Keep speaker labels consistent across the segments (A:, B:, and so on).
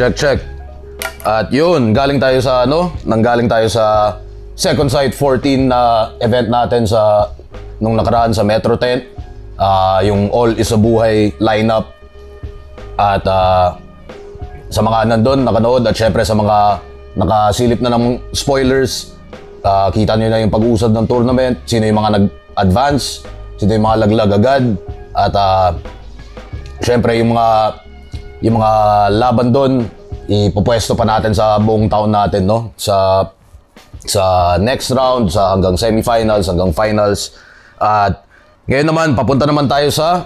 A: Check, check. At yun, galing tayo sa nanggaling tayo sa Second Sight 14 na event natin nung nakaraan sa Metro Tent. Yung All Is a Buhay lineup. At sa mga nandun, nakanood, at syempre sa mga nakasilip na ng spoilers, kita nyo na yung pag-uusad ng tournament, sino yung mga nag-advance, sino yung mga laglag agad, at syempre yung mga laban doon, ipopwesto pa natin sa buong taon natin, no? Sa next round, hanggang semifinals, hanggang finals. At ngayon naman, papunta naman tayo sa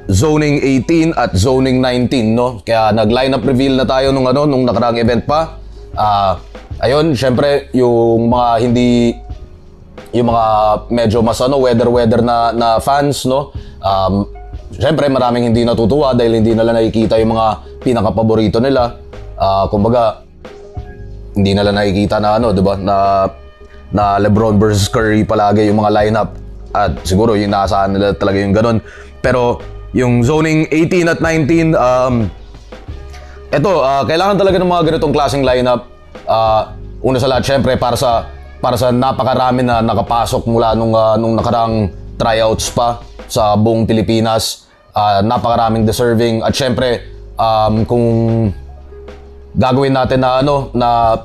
A: Zoning 18 at Zoning 19, no? Kaya nag-lineup reveal na tayo nung nakaraang event pa. Ayun, syempre, yung mga medyo mas weather na fans, no? Syempre, maraming hindi natutuwa dahil hindi nila nakikita yung mga pinaka-paborito nila. Kumbaga, hindi nila nakikita na diba? Na LeBron versus Curry palagi yung mga lineup. At siguro yung inaasahan nila talaga yung ganun. Pero yung Zoning 18 at 19, kailangan talaga ng mga ganitong klaseng lineup. Una sa lahat, syempre, para sa napakarami na nakapasok mula nung nakaraang tryouts pa sa buong Pilipinas. Napakaraming deserving. At syempre, kung gagawin natin na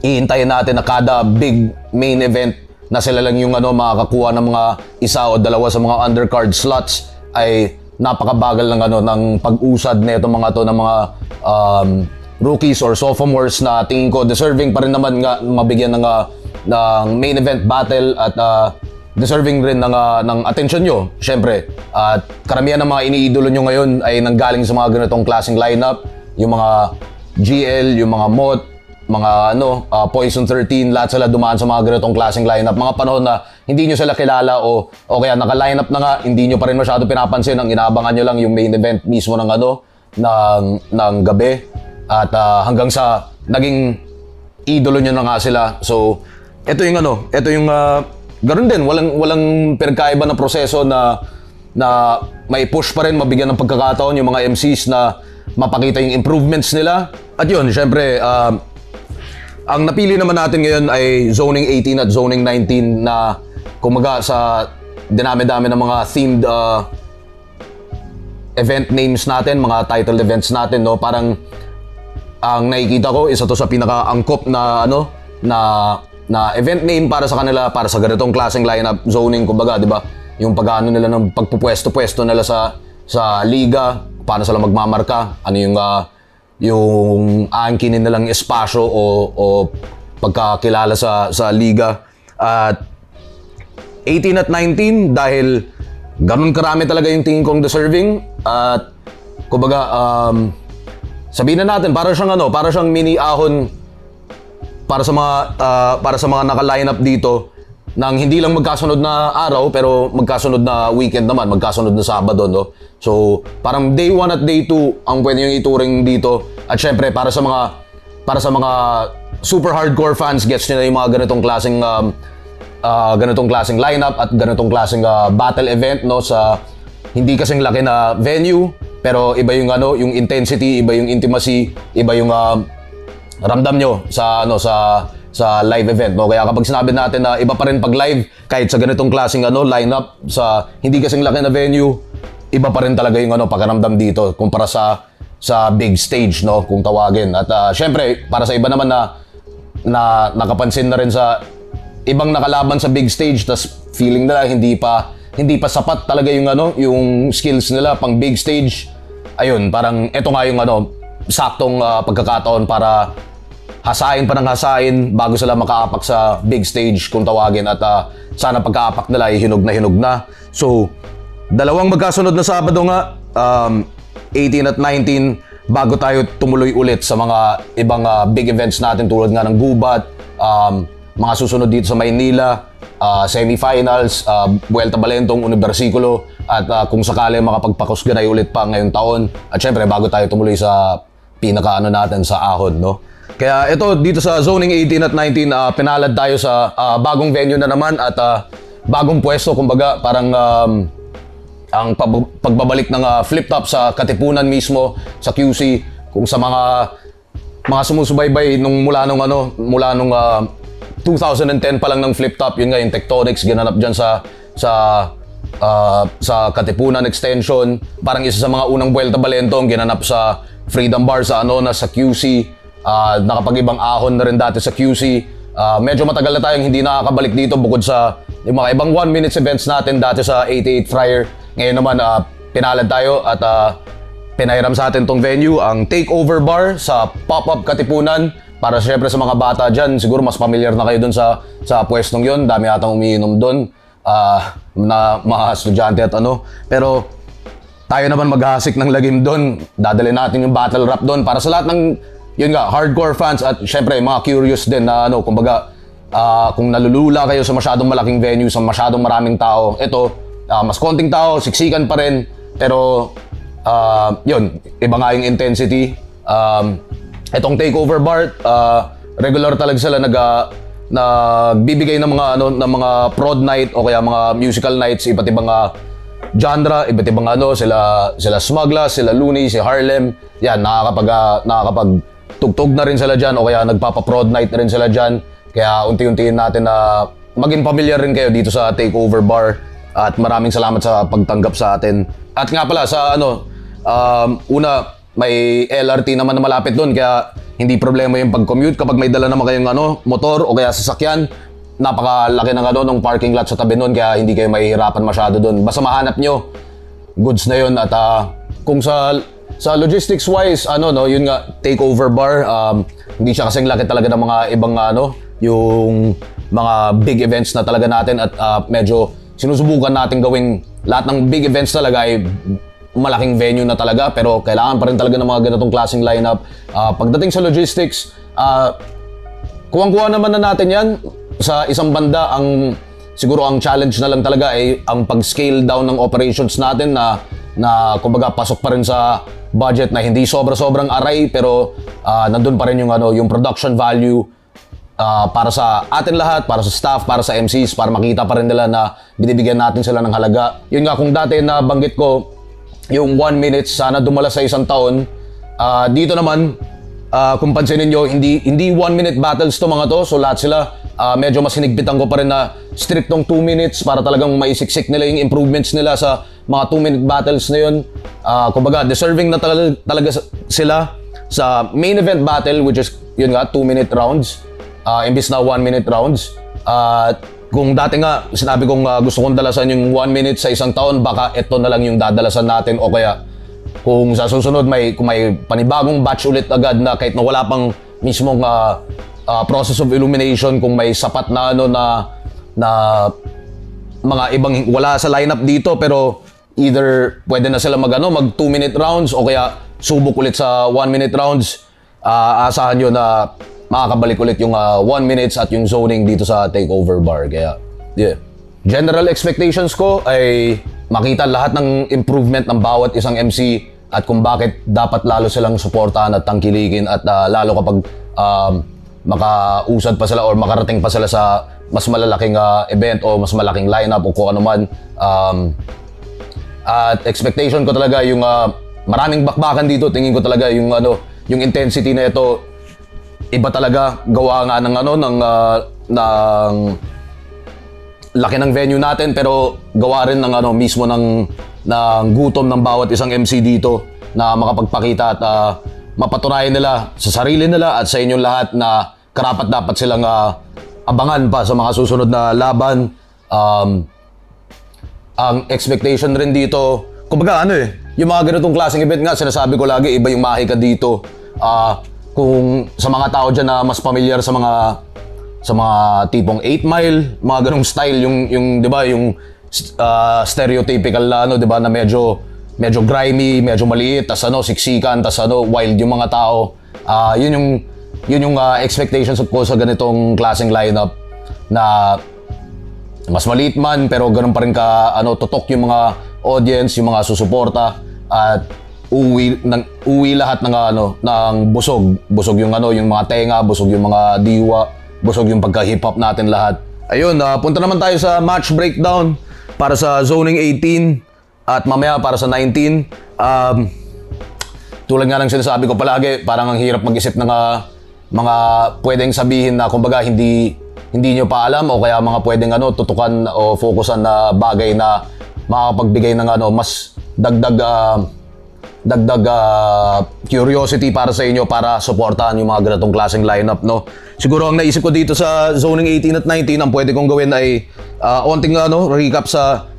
A: ihintayin natin na kada big main event na sila lang yung makakakuha ng mga isa o dalawa sa mga undercard slots, ay napakabagal ng pag-usad na itong mga to ng mga rookies or sophomores na tingin ko deserving pa rin naman nga mabigyan ng main event battle at deserving rin ng attention nyo, syempre. At karamihan ng mga iniidolo nyo ngayon ay nanggaling sa mga ganitong klaseng lineup, yung mga GL, yung mga MOT, mga Poison 13, lahat sila dumaan sa mga ganitong klaseng lineup. Mga panahon na hindi nyo sila kilala o kaya naka-lineup na nga, hindi nyo pa rin masyado pinapansin. Ang inaabangan nyo lang yung main event mismo ng gabi. At hanggang sa naging idolo nyo na nga sila. So, ito yung ganoon din, walang pinagkaiba na proseso na may push pa rin, mabigyan ng pagkakataon yung mga MCs na mapakita yung improvements nila. At yun, syempre, ang napili naman natin ngayon ay Zoning 18 at Zoning 19 na kumaga sa dinami-dami ng mga themed event names natin, mga titled events natin, no? Parang ang nakikita ko, isa to sa pinaka-angkop na event name para sa kanila, para sa ganitong klaseng lineup, zoning, kumbaga, di ba? Yung pag-ano nila ng pagpupwesto-pwesto nila sa liga, paano sila magmamarka, ano yung aangkinin nilang espasyo o pagkakilala sa liga. At 18 at 19, dahil ganun karami talaga yung tingin kong deserving. At kumbaga, sabihin na natin, para siyang mini ahon para sa mga naka-lineup dito nang hindi lang magkasunod na araw pero magkasunod na weekend naman, magkasunod na Sabado, no? So, parang day 1 at day 2 ang pwede yung ituring dito. At syempre, para sa mga super hardcore fans, gets nila yung mga ganitong klaseng lineup at ganitong klaseng battle event, no? Sa hindi kasing laki na venue, pero iba yung yung intensity, iba yung intimacy, iba yung ramdam nyo sa live event, no? Kaya kapag sinabi natin na iba pa rin pag live, kahit sa ganitong klaseng lineup, sa hindi kasing laki na venue, iba pa rin talaga yung pakaramdam dito kumpara sa big stage, no, kung tawagin. At syempre, para sa iba naman na nakapansin na rin sa ibang nakalaban sa big stage, tas feeling nila hindi pa sapat talaga yung skills nila pang big stage. Ayun, parang ito nga yung saktong pagkakataon para hasain pa ng hasain bago sila makaapak sa big stage, kung tawagin. At sana pagkaapak nila ay hinog na. So, dalawang magkasunod na Sabado nga, 18 at 19, bago tayo tumuloy ulit sa mga ibang big events natin tulad nga ng Gubat, mga susunod dito sa Maynila, semifinals, Vuelta Balentong, Universikulo, at kung sakali makapagpakusganay ulit pa ngayong taon. At syempre, bago tayo tumuloy sa natin sa ahon, no? Kaya ito, dito sa Zoning 18 at 19, pinalad tayo sa bagong venue na naman at bagong pwesto, kumbaga, parang ang pagbabalik ng flip-top sa Katipunan mismo, sa QC. kung sa mga sumusubaybay mula nung 2010 pa lang ng Flip Top, yun nga yung Tectonics ginanap diyan sa Katipunan Extension. Parang isa sa mga unang Vuelta Balentong ginanap sa Freedom Bar sa sa QC. Nakapag-ibang ahon na rin dati sa QC. Medyo matagal na tayong hindi nakakabalik dito bukod sa yung mga ibang 1 minutes events natin dati sa 88 Friar. Ngayon naman pinalad tayo at pinahiram sa atin tong venue, ang Takeover Bar sa Pop-Up Katipunan. Para syempre sa mga bata dyan, siguro mas familiar na kayo dun sa pwestong yun. Dami atang umiinom dun na mga estudyante at Pero tayo naman maghahasik ng lagim dun. Dadalhin natin yung battle rap dun para sa lahat ng yun nga, hardcore fans at syempre mga curious din na kumbaga kung nalulula kayo sa masyadong malaking venue, sa masyadong maraming tao. Ito, mas konting tao, siksikan pa rin, pero yun, iba nga yung intensity. Itong Takeover Bar, regular talaga sila nagbibigay ng ng mga prod night o kaya mga musical nights, iba't ibang genre, iba't ibang sila Smugla, sila Looney, si Harlem. Yan, nakakapag tugtog na rin sila dyan o kaya nagpapa-prod night na rin sila dyan. Kaya unti-untiin natin na maging familiar rin kayo dito sa Takeover Bar at maraming salamat sa pagtanggap sa atin. At nga pala sa una, may LRT naman na malapit doon kaya hindi problema yung pag-commute kapag may dala naman kayong motor o kaya sasakyan. Napakalaki ng parking lot sa tabi noon kaya hindi kayo mahihirapan masyado doon. Basta mahanap nyo, goods na yun. At kung sa logistics wise, yun nga, Takeover Bar, hindi siya kasing laki talaga ng mga ibang yung mga big events na talaga natin at medyo sinusubukan natin gawing lahat ng big events talaga ay malaking venue na talaga, pero kailangan pa rin talaga ng mga ganitong klaseng lineup. Pagdating sa logistics, kuwang-kuha naman na natin yan. Sa isang banda, siguro ang challenge na lang talaga ay ang pag-scale down ng operations natin na kumbaga pasok pa rin sa budget na hindi sobra-sobrang aray, pero nandun pa rin yung production value para sa atin lahat, para sa staff, para sa MCs, para makita pa rin nila na binibigyan natin sila ng halaga. Yun nga, kung dati na banggit ko, yung 1 minute sana dumala sa isang taon. Dito naman, kung pansinin nyo, hindi 1 minute battles to mga to. So lahat sila, medyo mas hinigpitan ko pa rin na striktong 2 minutes para talagang maisiksik nila yung improvements nila sa mga 2 minute battles na yun. Kumbaga, deserving na talaga sila sa main event battle, which is yun nga, 2 minute rounds. Imbis na 1 minute rounds. Kung dati nga, sinabi kong gusto kong dalasan yung 1 minute sa isang taon, baka ito na lang yung dadalasan natin o kaya kung sa susunod kung may panibagong batch ulit agad na kahit na wala pang mismong process of illumination, kung may sapat na na mga ibang wala sa lineup dito pero either pwede na sila mag 2 minute rounds o kaya subok ulit sa 1 minute rounds, asahan nyo na makakabalik ulit yung 1 minutes at yung zoning dito sa Takeover Bar. Kaya, yeah. General expectations ko ay makita lahat ng improvement ng bawat isang MC at kung bakit dapat lalo silang suportahan at tangkilikin at lalo kapag makausad pa sila or makarating pa sila sa mas malalaking event o mas malaking lineup o kung ano man. At expectation ko talaga yung maraming bakbakan dito. Tingin ko talaga yung intensity na ito iba talaga, gawa nga ng ng laki ng venue natin, pero gawa rin ng mismo ng gutom ng bawat isang MC dito na makapagpakita at mapatunayan nila sa sarili nila at sa inyong lahat na karapat-dapat silang abangan pa sa mga susunod na laban. Ang expectation rin dito, kumbaga yung mga ganitong klaseng event nga, sinasabi ko lagi, iba yung mahika dito. Kung sa mga tao dyan na mas familiar sa mga tipong 8 Mile, mga ganong style, yung 'di ba, yung stereotypical na di ba, na medyo grimy, medyo maliit, tas siksikan, tas wild yung mga tao. Yun yung expectations ko sa ganitong klaseng lineup na mas maliit man pero ganoon pa rin ka tutok yung mga audience, yung mga susuporta at uwi lahat ng busog yung yung mga tenga, busog yung mga diwa, busog yung pagka-hip hop natin lahat. Ayun, punta naman tayo sa match breakdown para sa zoning 18 at mamaya para sa 19. tulad nga ng sinasabi ko palagi, parang ang hirap mag-isip ng mga pwedeng sabihin na kumbaga hindi nyo pa alam o kaya mga pwedeng tutukan o fokusan na bagay na makakapagbigay ng mas dagdag curiosity para sa inyo para suportahan yung mga ganitong klaseng lineup, no? Siguro ang naisip ko dito sa Zoning 18 at 19, ang pwede kong gawin ay onting recap sa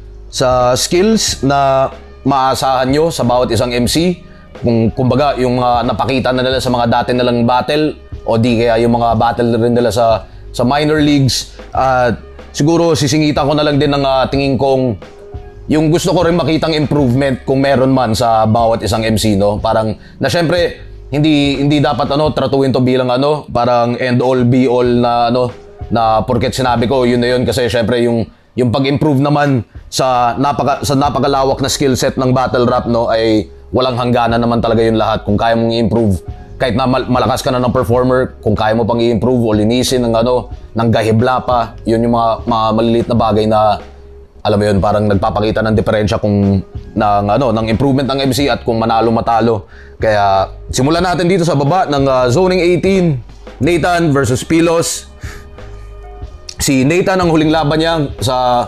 A: skills na maasahan nyo sa bawat isang MC. Kumbaga yung napakita na nila sa mga dati nilang battle o di kaya yung mga battle rin nila sa minor leagues. Siguro sisingitan ko na lang din ng tingin kong yung gusto ko rin makitang improvement kung meron man sa bawat isang MC, no? Parang na syempre hindi dapat tratuhin to bilang parang end all be all na na porket sinabi ko yun na yun, kasi syempre yung pag-improve naman sa napakalawak na skill set ng battle rap, no, ay walang hangganan naman talaga yun lahat. Kung kaya mong i-improve, kahit na malakas ka na ng performer, kung kaya mo pang i-improve o linisin ng gahibla pa, yun yung mga maliliit na bagay na alam mo yun, parang nagpapakita ng diferensya ng improvement ng MC at kung manalo-matalo. Kaya simulan natin dito sa baba ng Zoning 18, Nathan versus Pilos. Si Nathan ang huling laban niya sa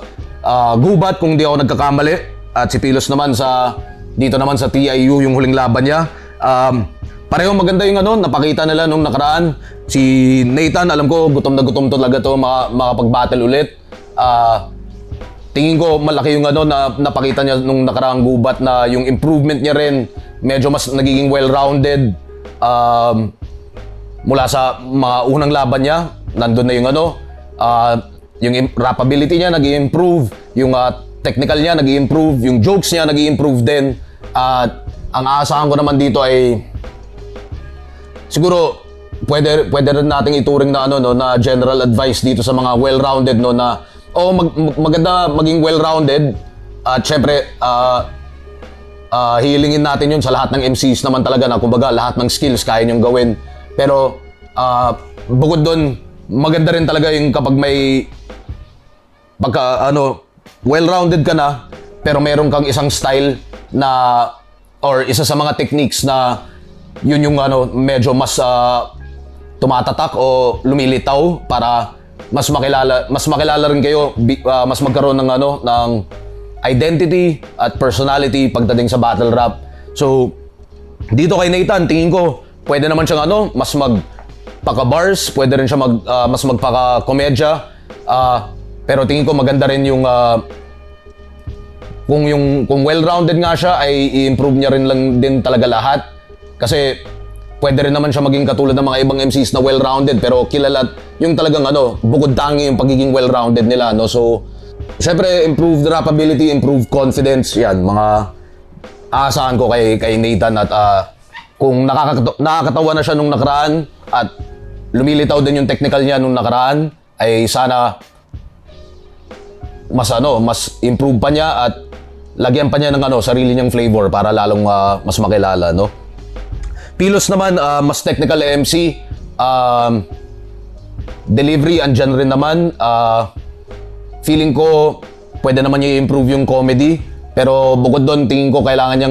A: gubat kung di ako nagkakamali, at si Pilos naman dito naman sa TIU yung huling laban niya. Pareho maganda yung napakita nila nung nakaraan. Si Nathan, alam ko gutom na gutom talaga to makapag-battle ulit. Tingin ko malaki yung na napakita niya nung nakaraang gubat, na yung improvement niya rin medyo mas nagiging well-rounded mula sa mga unang laban niya. Nandun na yung yung rapability niya nag-i-improve, yung technical niya nag-i-improve, yung jokes niya nag-i-improve din. At ang aasahan ko naman dito ay siguro pwede rin nating ituring na na general advice dito sa mga well-rounded, no, na maganda maging well-rounded, at syempre hihilingin natin yun sa lahat ng MCs naman talaga, na kumbaga lahat ng skills kaya nyong gawin. Pero bukod doon, maganda rin talaga yung kapag may well-rounded ka na pero meron kang isang style na or isa sa mga techniques na yun yung medyo mas tumatatak o lumilitaw para mas makilala rin kayo, mas magkaroon ng ng identity at personality pagdating sa battle rap. So dito kay Nathan, tingin ko pwede naman siyang mas magpaka-bars, pwede rin siya mas magpaka-komedya. Pero tingin ko maganda rin yung kung well-rounded nga siya, ay i-improve niya rin lang din talaga lahat. Kasi pwede rin naman siya maging katulad ng mga ibang MCs na well-rounded pero kilala yung talagang bukod tangi yung pagiging well-rounded nila, no? So syempre improved rapability, improved confidence, yan mga aasahan ko kay Nathan. At kung nakakatawa na siya nung nakaraan at lumilitaw din yung technical niya nung nakaraan, ay sana mas improve pa niya at lagyan pa niya ng sarili niyang flavor para lalong mas makilala, no? Pilos naman, mas technical MC, delivery andyan rin naman. Feeling ko pwede naman niya i-improve yung comedy, pero bukod doon tingin ko kailangan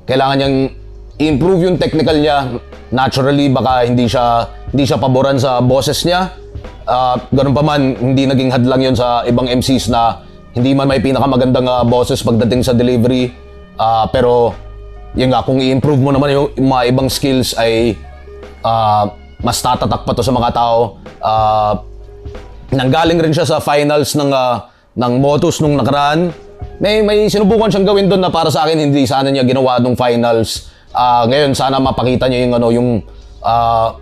A: niyang i-improve yung technical niya. Naturally baka hindi siya paboran sa boses niya. Ganun pa man, hindi naging hadlang yun sa ibang MCs na hindi man may pinakamagandang boses pagdating sa delivery. Pero yun nga, kung i-improve mo naman yung mga ibang skills ay mas tatatak pa to sa mga tao. Nanggaling rin siya sa finals ng Motus nung nakaraan. May sinubukan siyang gawin doon na para sa akin hindi sana niya ginawa nung finals. Ngayon sana mapakita niya yung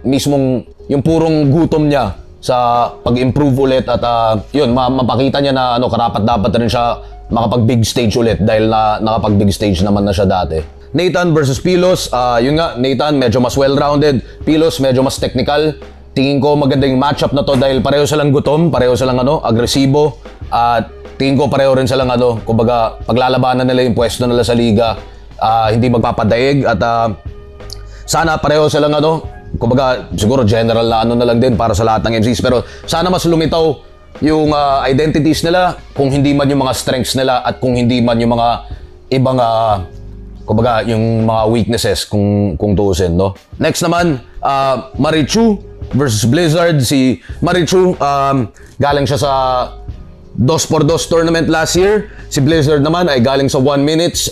A: mismong yung purong gutom niya sa pag-improve ulit, at yun mapakita niya na karapat-dapat rin siya makapag-big stage ulit dahil nakapag-big stage naman na siya dati. Nathan versus Pilos, yun nga, Nathan medyo mas well-rounded, Pilos medyo mas technical. Tingin ko maganda yung matchup na to dahil pareho silang gutom, pareho silang agresibo, at tingin ko pareho rin silang kumbaga paglalabanan nila yung pwesto nila sa liga, hindi magpapadaig. At sana pareho silang kumbaga siguro general na lang din para sa lahat ng MCs, pero sana mas lumitaw yung identities nila, kung hindi man yung mga strengths nila at kung hindi man yung mga ibang kumbaga yung mga weaknesses kung tuusin, no? Next naman, Marichu versus Blizzard. Si Marichu, galing siya sa 2x2 tournament last year. Si Blizzard naman ay galing sa 1 minutes.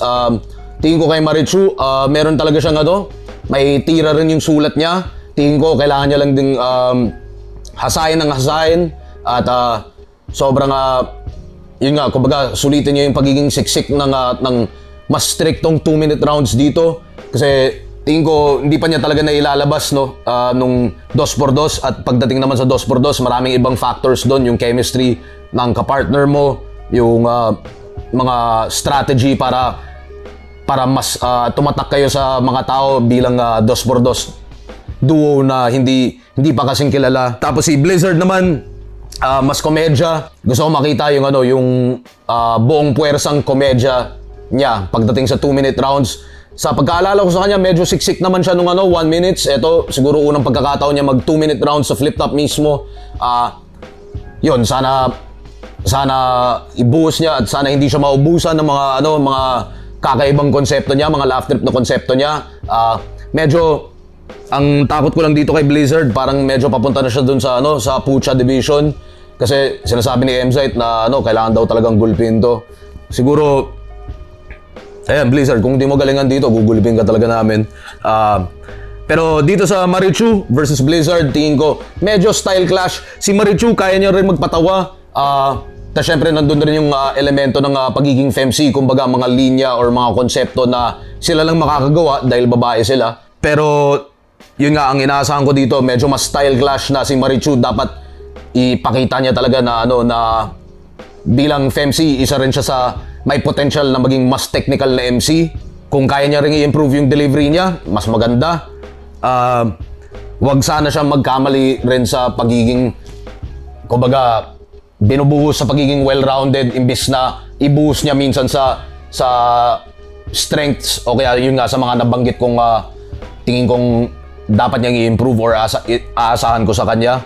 A: Tingin ko kay Marichu, meron talaga siyang may tira rin yung sulat niya. Tingin ko kailangan niya lang ding hasain ng hasain. At sobrang, yun nga, kumbaga sulitin niya yung pagiging siksik ng mas striktong 2-minute rounds dito. Kasi tingin ko hindi pa niya talaga nailalabas, no, nung 2x2. At pagdating naman sa 2x2, maraming ibang factors doon. Yung chemistry ng kapartner mo, yung mga strategy para mas tumatak kayo sa mga tao bilang 2x2 duo na hindi pa kasing kilala. Tapos si Blizzard naman, mas komedya. Gusto ko makita yung buong puwersang komedya niya pagdating sa 2-minute rounds. Sa pagkaalala ko sa kanya, medyo siksik naman siya nung 1 minutes. Ito, siguro unang pagkakataon niya mag 2-minute rounds sa flip top mismo. Yun, sana ibuhos niya at sana hindi siya maubusan ng mga kakaibang konsepto niya, mga laugh trip na konsepto niya. Medyo ang takot ko lang dito kay Blizzard, parang medyo papunta na siya dun sa sa Pucha Division. Kasi sinasabi ni MZite na kailangan daw talagang gulpin to. Siguro, ayan, Blizzard, kung di mo galingan dito, gugulpin ka talaga namin. Pero dito sa Marichu versus Blizzard, tingin ko, medyo style clash. Si Marichu, kaya niya rin magpatawa. Tapos syempre, nandun rin yung elemento ng pagiging femc, kumbaga mga linya or mga konsepto na sila lang makakagawa dahil babae sila. Pero yun nga, ang inaasahan ko dito, medyo mas style clash na si Marichu. Dapat ipakita niya talaga na bilang femc, isa rin siya sa may potential na maging mas technical na MC. Kung kaya niya rin i-improve yung delivery niya, mas maganda. Wag sana siya magkamali rin sa pagiging, kumbaga, binubuhos sa pagiging well-rounded imbis na ibuhos niya minsan sa strengths o kaya yun nga sa mga nabanggit kong tingin kong dapat niyang i-improve or aasahan ko sa kanya.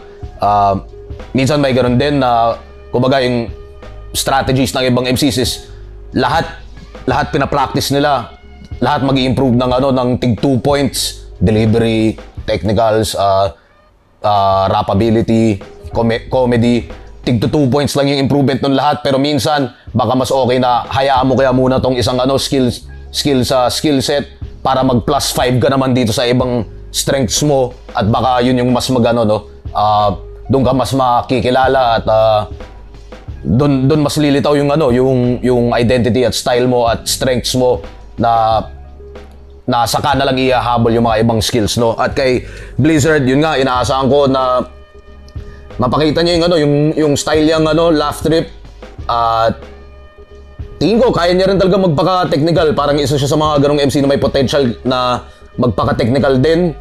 A: Minsan may ganoon din na kumbaga yung strategies ng ibang MCs is lahat pinapractice nila, lahat mag-i-improve ng tig 2 points, delivery, technicals, rapability, comedy. Tig 2 points lang yung improvement ng lahat, pero minsan baka mas okay na hayaan mo kaya muna tong isang skill set para mag plus 5 ka naman dito sa ibang strengths mo at baka yun yung mas doon ka mas makikilala at doon mas lilitaw yung identity at style mo at strengths mo na saka na lang ihahabol yung mga ibang skills, no. At kay Blizzard, yun nga, inaasahan ko na mapakita niya yung style niyang laugh trip. At tingin ko kaya niya rin talaga magpaka-technical. Parang isa siya sa mga ganong MC na may potential na magpaka-technical din.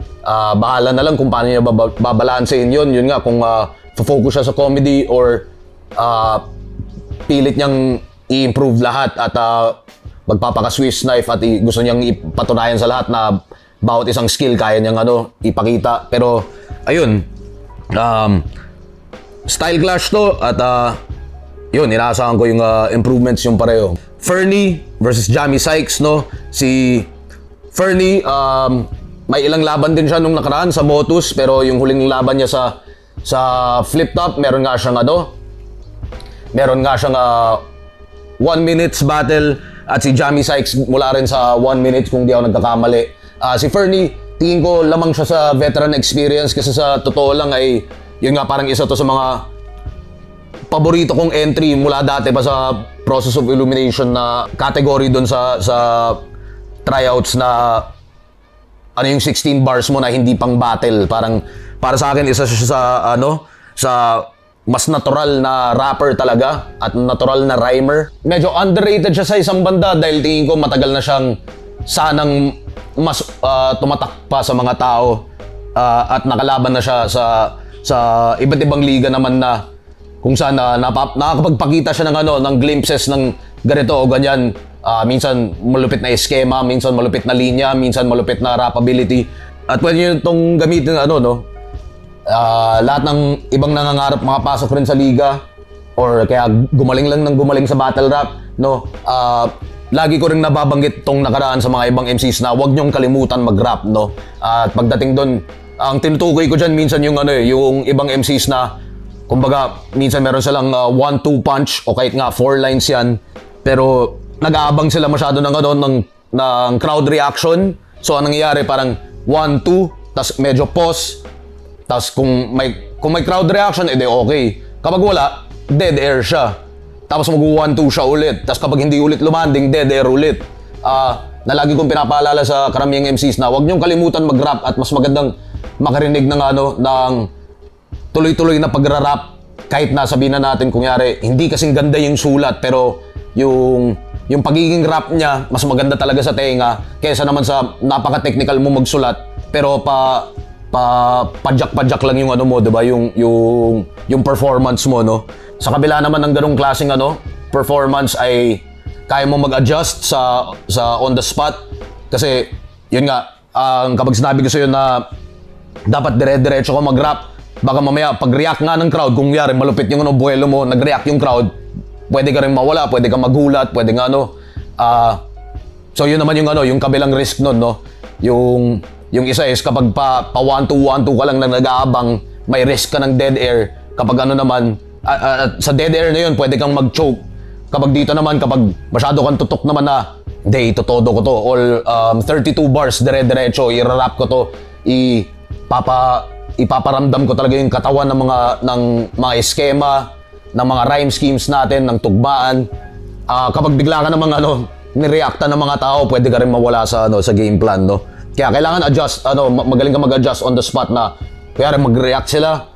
A: Bahala na lang kung paano niya babalansein yun. Yun nga, kung focus siya sa comedy or pilit niyang i-improve lahat at magpapaka-Swiss knife at gusto niyang ipatunayan sa lahat na bawat isang skill kaya niyang ipakita. Pero ayun, style clash to at yun, inaasahan ko yung improvements yung pareho. Fernie versus Jamie Sykes, no. Si Fernie, may ilang laban din siya nung nakaraan sa Motus, pero yung huling laban niya sa flip top, meron nga siyang 1 minutes battle. At si Jamie Sykes mula rin sa 1 minute kung di ako nagkakamali. Si Fernie, tingin ko lamang siya sa veteran experience kasi sa totoo lang ay yun nga, parang isa to sa mga paborito kong entry mula dati pa sa Process of Illumination na category doon sa tryouts na yung 16 bars mo na hindi pang battle. Parang para sa akin isa siya sa mas natural na rapper talaga at natural na rhymer. Medyo underrated siya sa isang banda dahil tingin ko matagal na siyang sanang mas tumatak pa sa mga tao at nakalaban na siya sa iba't ibang liga naman na kung saan nakakapagpakita siya ng glimpses ng ganito o ganyan. Minsan malupit na eskema, minsan malupit na linya, minsan malupit na rapability. At pwede nyo itong gamitin lahat ng ibang nangangarap makapasok rin sa liga or kaya gumaling lang ng gumaling sa battle rap, no. lagi ko rin nababanggit tong nakaraan sa mga ibang MCs na huwag niyong kalimutan mag-rap, no? At pagdating doon, ang tinutukoy ko dyan minsan yung yung ibang MCs na kumbaga minsan meron silang 1-2 punch o kahit nga 4 lines yan, pero nag-aabang sila masyado ng ng crowd reaction. So anong nangyayari, parang 1-2 tas medyo pause, tas kung may crowd reaction edi okay. Kapag wala, dead air siya. Tapos mag-1-2 siya ulit. Tapos kapag hindi ulit lumanding, dead air ulit. Na lagi kong pinapaalala sa karamihang MCs na huwag niyong kalimutan mag-rap at mas magandang makarinig ng ng tuloy-tuloy na pagra-rap. Kahit na sabihin na natin, kunyari, hindi kasing ganda yung sulat, pero yung pagiging rap niya, mas maganda talaga sa tenga kaysa naman sa napaka-technical mo magsulat, pero padyak-padyak lang yung mo, 'di ba? Yung performance mo, no? Sa kabila naman ng ganung klaseng performance ay kaya mo mag-adjust sa on the spot kasi yun nga, kapag sinabi ko sa iyo na dapat dire-diretso ko mag-rap, baka mamaya pag-react nga ng crowd, kung yari malupit yung buwelo mo, nag-react yung crowd, pwede ka rin mawala, pwede ka magulat, pwede nga so yun naman yung kabilang risk nun, no? Yung isa is kapag pa 1-2 ka lang na nag-aabang, may risk ka ng dead air. Kapag naman, sa dead air na yun, pwede kang mag-choke. Kapag dito naman, kapag masyado kang tutok naman na, hindi, itotodo ko to. All 32 bars, dire-diretso, i-rap ko to. Ipaparamdam ko talaga yung katawan ng mga eskema, ng mga rhyme schemes natin, ng tugmaan. Kapag bigla ka namang nireacta ng mga tao, pwede ka rin mawala sa game plan, no? Kaya kailangan adjust, magaling ka mag-adjust on the spot na kaya mag-react sila,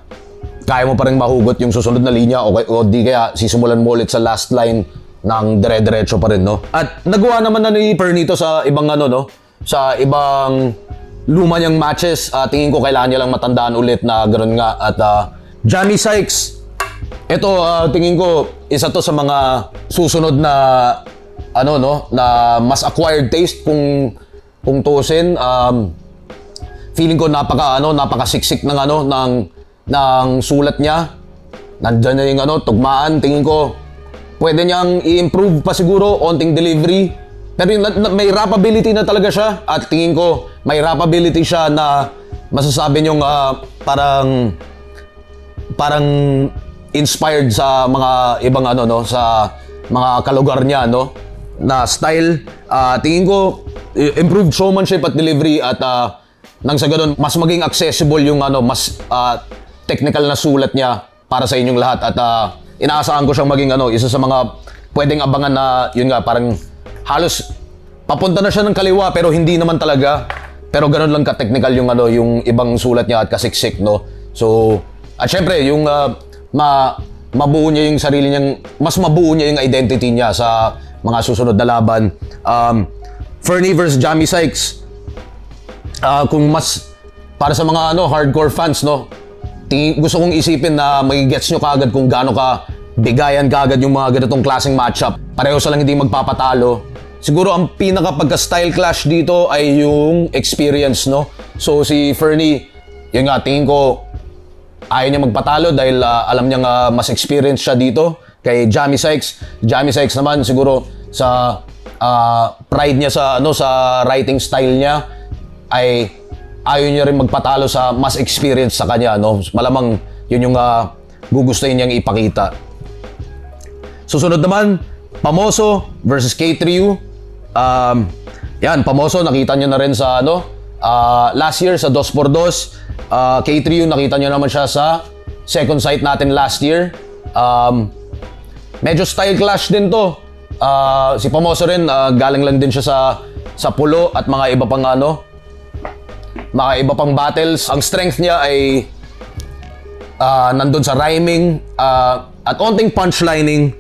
A: kaya mo pa rin mahugot yung susunod na linya o di kaya sisimulan mo ulit sa last line ng dire-diretso pa rin, no? At nagawa naman na ni Pernito sa ibang sa ibang luma niyang matches. Tingin ko kailangan niya lang matandaan ulit na ganoon nga. At Jamie Sykes, ito tingin ko isa to sa mga susunod na na mas acquired taste kung tuusin. Feeling ko napakasiksik ng sulat niya. Nandiyan na yung tugmaan. Tingin ko pwede niyang i-improve pa siguro onting delivery. Pero may rapability na talaga siya. At tingin ko may rapability siya na masasabi niyong parang inspired sa mga ibang sa mga kalugar niya, na style. Tingin ko improved showmanship at delivery at nang sa ganun mas maging accessible yung mas technical na sulat niya para sa inyong lahat. At inaasahan ko siyang maging isa sa mga pwedeng abangan na yun nga, parang halos papunta na siya ng kaliwa pero hindi naman talaga. Pero ganun lang ka-technical yung ibang sulat niya at kasiksik, no? So, at syempre yung mabuo niya yung sarili niyang, mas mabuo niya yung identity niya sa mga susunod na laban. Fernie versus Jamie Sykes. Kung mas para sa mga hardcore fans, no, gusto kong isipin na magigets nyo kaagad kung gaano ka bigayan kaagad yung mga ganitong klaseng matchup. Pareho sa lang hindi magpapatalo. Siguro ang pinaka pagka-style clash dito ay yung experience, no. So si Fernie, yun nga, tingin ko ayaw niya magpatalo dahil alam niya mas experience siya dito kay Jamie Sykes. Jamie Sykes naman siguro sa pride niya sa writing style niya ay ayaw niya rin magpatalo sa mas experience sa kanya, no? Malamang yun yung gugustuhin niyang ipakita. Susunod naman, Pamoso versus K3U. Yan, Pamoso nakita niyo na rin sa last year sa 2x2. K3U nakita niyo naman siya sa second sight natin last year. Medyo style clash din to. Si Pamoso rin galing lang din siya sa pulo at mga iba pang mga iba pang battles. Ang strength niya ay nandun sa rhyming at onting punchlining.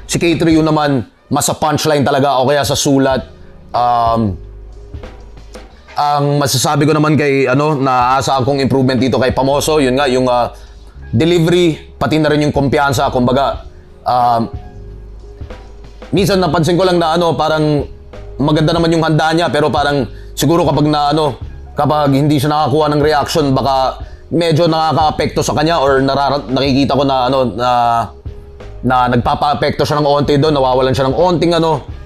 A: Si K3U naman mas sa punchline talaga o kaya sa sulat. Ang masasabi ko naman kay naaasahan kong improvement dito kay Pamoso, yun nga yung delivery, pati na rin yung kumpiyansa. Kumbaga minsan napansin ko lang na parang maganda naman yung handa niya, pero parang siguro kapag hindi siya nakakuha ng reaction, baka medyo nakaka-apekto sa kanya or nakikita ko na nagpapa-apekto siya ng onti doon, nawawalan siya ng onting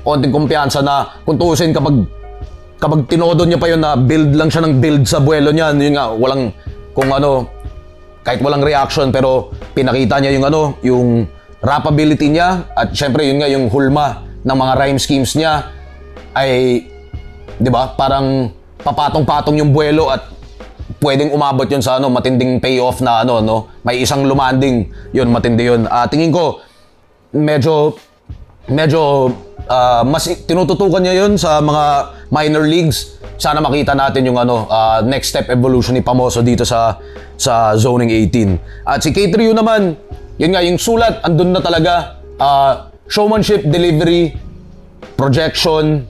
A: konting kumpiyansa na kung tuusin kapag tinodo niya pa yun na build lang siya ng build sa buwelo niya, yun nga, walang, kung ano, kahit walang reaction, pero pinakita niya yung ano, yung rapability niya, at syempre yun nga, yung hulma ng mga rhyme schemes niya, ay, di ba, parang papatong-patong yung buwelo at pwedeng umabot yun sa ano, matinding payoff na ano, no? May isang lumanding, yun, matindi yun. Tingin ko, medyo mas tinututukan niya yun sa mga minor leagues. Sana makita natin yung ano, next step evolution ni Pamoso dito sa Zoning 18. At si K3U naman, yun nga, yung sulat, andun na talaga. Showmanship, delivery, projection,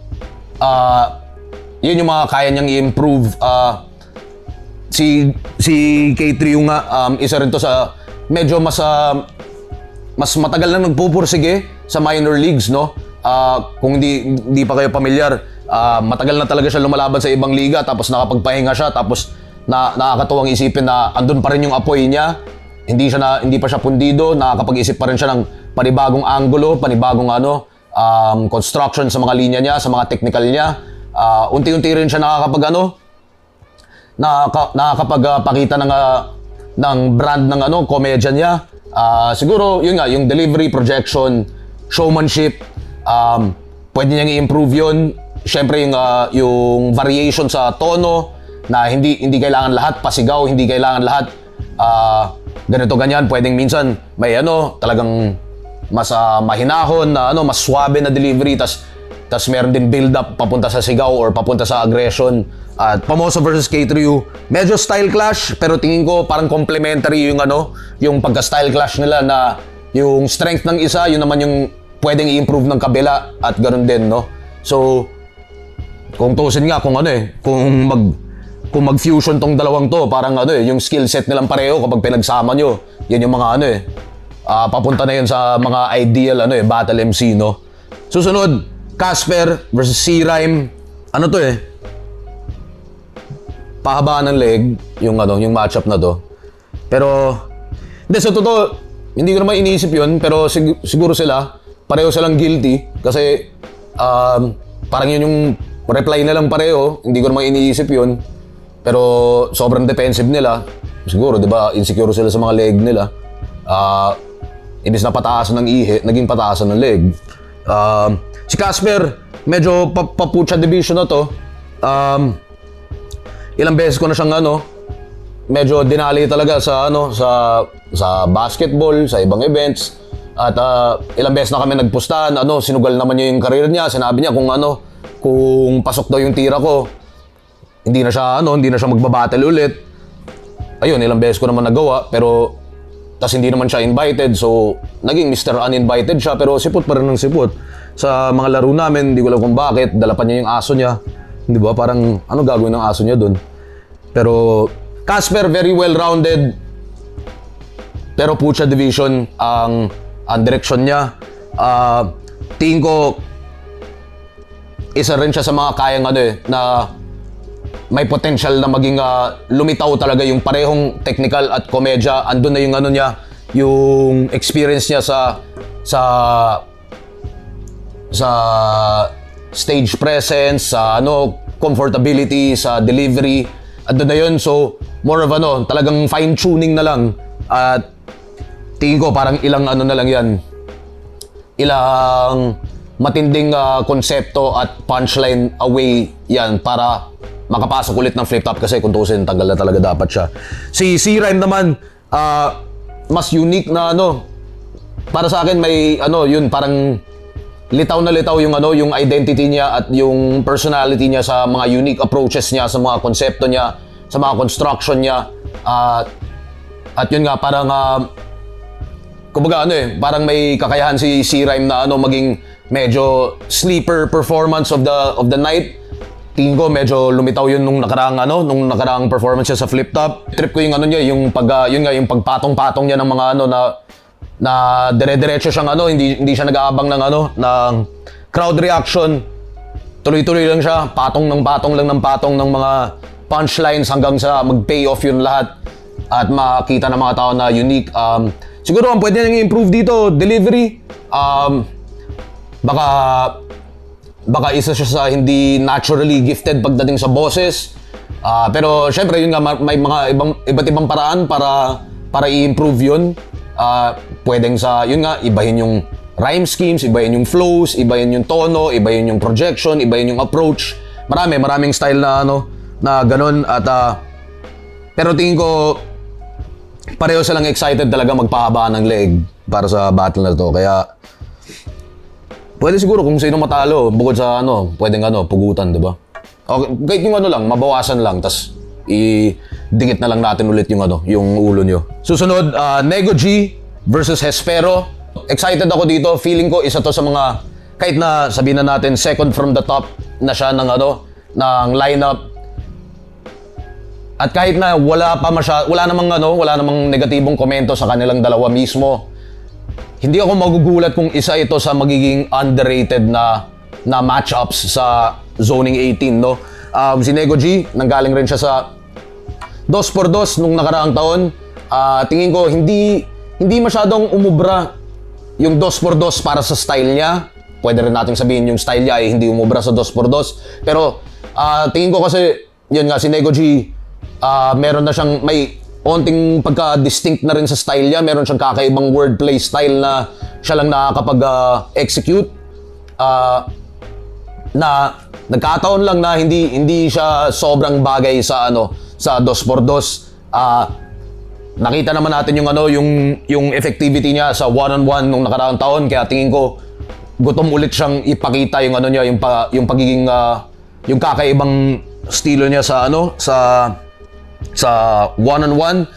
A: yun yung mga kaya niyang i-improve. Si K3 nga, isa rin to sa medyo mas matagal na nagpupursige sa minor leagues, no? Kung hindi pa kayo pamilyar, matagal na talaga siya lumalaban sa ibang liga, tapos nakapagpahinga siya, tapos nakakatuwang isipin na andun pa rin yung apoy niya. Hindi pa siya pundido, nakakapag-isip pa rin siya ng panibagong angulo, panibagong construction sa mga linya niya, sa mga technical niya. Unti-unti rin siya nakakapagpakita ng brand ng ano, komedya niya. Siguro yun nga, yung delivery, projection, showmanship, pwede niyang i-improve yun. Syempre yung variation sa tono, na hindi kailangan lahat pasigaw, hindi kailangan lahat ganito ganyan. Pwedeng minsan may talagang mas mahinahon na mas swabe na delivery, tas meron din build up papunta sa sigaw or papunta sa aggression. At Pamoso versus K3U, medyo style clash, pero tingin ko parang complementary yung pagka-style clash nila, na yung strength ng isa, yun naman yung pwedeng i-improve ng kabila, at ganoon din, no? So, kung tusin nga, kung mag-fusion tong dalawang to, parang yung skill set nilang pareho kapag pinagsama nyo, yan yung mga papunta na yun sa mga ideal battle MC, no? Susunod, Casper versus C-Rhyme. Pahabaan ng leg yung matchup na to. Pero hindi, sa totoo, hindi ko naman iniisip yun, pero siguro pareho silang guilty kasi parang yun yung reply nilang pareho. Hindi ko naman iniisip yun, pero sobrang defensive nila. Siguro, di ba, insecure sila sa mga leg nila. Imbis na pataasan ng ihi, naging pataasan ng leg. Si Casper, medyo papucha division na to. Ilang beses ko na siyang medyo dinali talaga sa basketball, sa ibang events. At ilang beses na kami nagpustahan, sinugal naman niya yung career niya. Sinabi niya kung pasok daw yung tira ko, hindi na siya magbabattle ulit. Ayun, ilang beses ko naman nagawa, pero tas hindi naman siya invited, so naging Mr. Uninvited siya, pero sipot pa rin ng sipot. Sa mga laro namin, hindi ko alam kung bakit, dala pa niya yung aso niya. Di ba? Parang ano gagawin ng aso niya doon? Pero Casper, very well-rounded. Pero Pucha Division ang direction niya. Tingin ko, isa rin siya sa mga kayang na may potential na maging lumitaw talaga yung parehong technical at komedya. Andun na yung niya, yung experience niya sa stage presence, sa comfortability, sa delivery. Andun na yun. So, more of talagang fine-tuning na lang. At tingin ko parang ilang na lang yan. Ilang matinding konsepto at punchline away yan para makapasok ulit ng flip top, kasi kung tuusin, tagal na talaga dapat siya. Si C-Rhyme naman, mas unique na para sa akin may yun, parang litaw na litaw yung identity niya at yung personality niya sa mga unique approaches niya, sa mga konsepto niya, sa mga construction niya. At yun nga, parang kumbaga parang may kakayahan si C-Rhyme na maging medyo sleeper performance of the night. Tingin ko medyo lumitaw yun nung nakaraang performance niya sa flip top. Trip ko yung niya, yung yung pagpatong-patong niya ng mga na dire-diretso siyang hindi siya nag-aabang ng ng crowd reaction. Tuloy-tuloy lang siya, patong ng mga punchlines hanggang sa mag-pay off yun lahat at makita ng mga tao na unique. Siguro ang pwede nang i-improve dito, delivery. Baka baka isa siya sa hindi naturally gifted pagdating sa boses. Pero syempre yun nga, may mga iba't ibang paraan para i-improve yun. Pwedeng sa yun nga, ibahin yung rhyme schemes, ibahin yung flows, ibahin yung tono, ibahin yung projection, ibahin yung approach. Maraming style na na ganun. At pero tingin ko pareho silang excited talaga magpahaba ng leg para sa battle na to. Kaya pwede siguro kung sino matalo, bukod sa pwedeng pugutan, di ba? Okay, kahit yung lang, mabawasan lang, tas idikit na lang natin ulit yung ulo nyo. Susunod, Nego G versus Hespero. Excited ako dito. Feeling ko isa to sa mga, kahit na sabihin na natin second from the top na siya ng lineup. At kahit na wala namang negatibong komento sa kanilang dalawa mismo, hindi ako magugulat kung isa ito sa magiging underrated na matchups sa Zoning 18, no? Si Nego G, nanggaling rin siya sa 2x2 nung nakaraang taon. Tingin ko hindi masyadong umubra yung 2x2 para sa style niya. Pwede rin nating sabihin yung style niya ay hindi umubra sa 2x2. Pero tingin ko kasi, yun nga, si Nego G, meron na siyang may onting pagka-distinct na rin sa style niya. Meron siyang kakaibang wordplay style na siya lang nakakapag-execute. Na nagkataon lang na hindi siya sobrang bagay sa sa 2x2. Nakita naman natin yung effectivity niya sa one-on-one nung nakaraang taon. Kaya tingin ko gutom ulit siyang ipakita yung niya, yung pagiging yung kakaibang estilo niya sa one-on-one.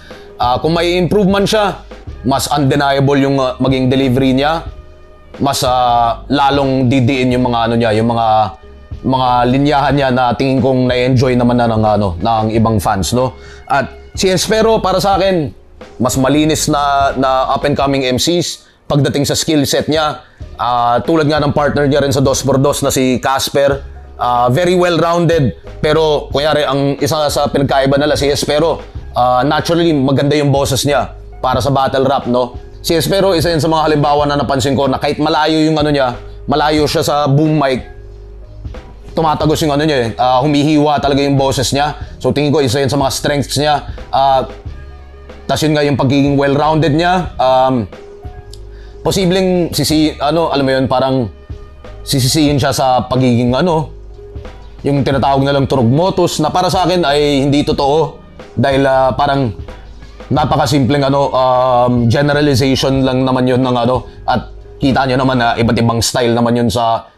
A: Kung may improvement siya, mas undeniable yung maging delivery niya. Mas lalong didiin yung mga niya, yung mga linyahan niya na tingin kong na-enjoy naman na ng ibang fans, no? At si Hespero, para sa akin, mas malinis na up and coming MCs pagdating sa skill set niya. Tulad nga ng partner niya rin sa 2x2 na si Casper. Very well-rounded, pero kunyari ang isa sa pinagkaiba nila si Hespero, naturally maganda yung boses niya para sa battle rap, no? Si Hespero, isa yun sa mga halimbawa na napansin ko na kahit malayo yung niya, malayo siya sa boom mic, tumatagos yung niya humihiwa talaga yung boses niya. So tingin ko isa yun sa mga strengths niya. Tas yun nga yung pagiging well-rounded niya. Posibleng alam mo yun, parang sisisihin siya sa pagiging yung tinatawag na lang turog motos, na para sa akin ay hindi totoo dahil parang napakasimpleng generalization lang naman yun ng at kita nyo naman na iba't ibang style naman yun sa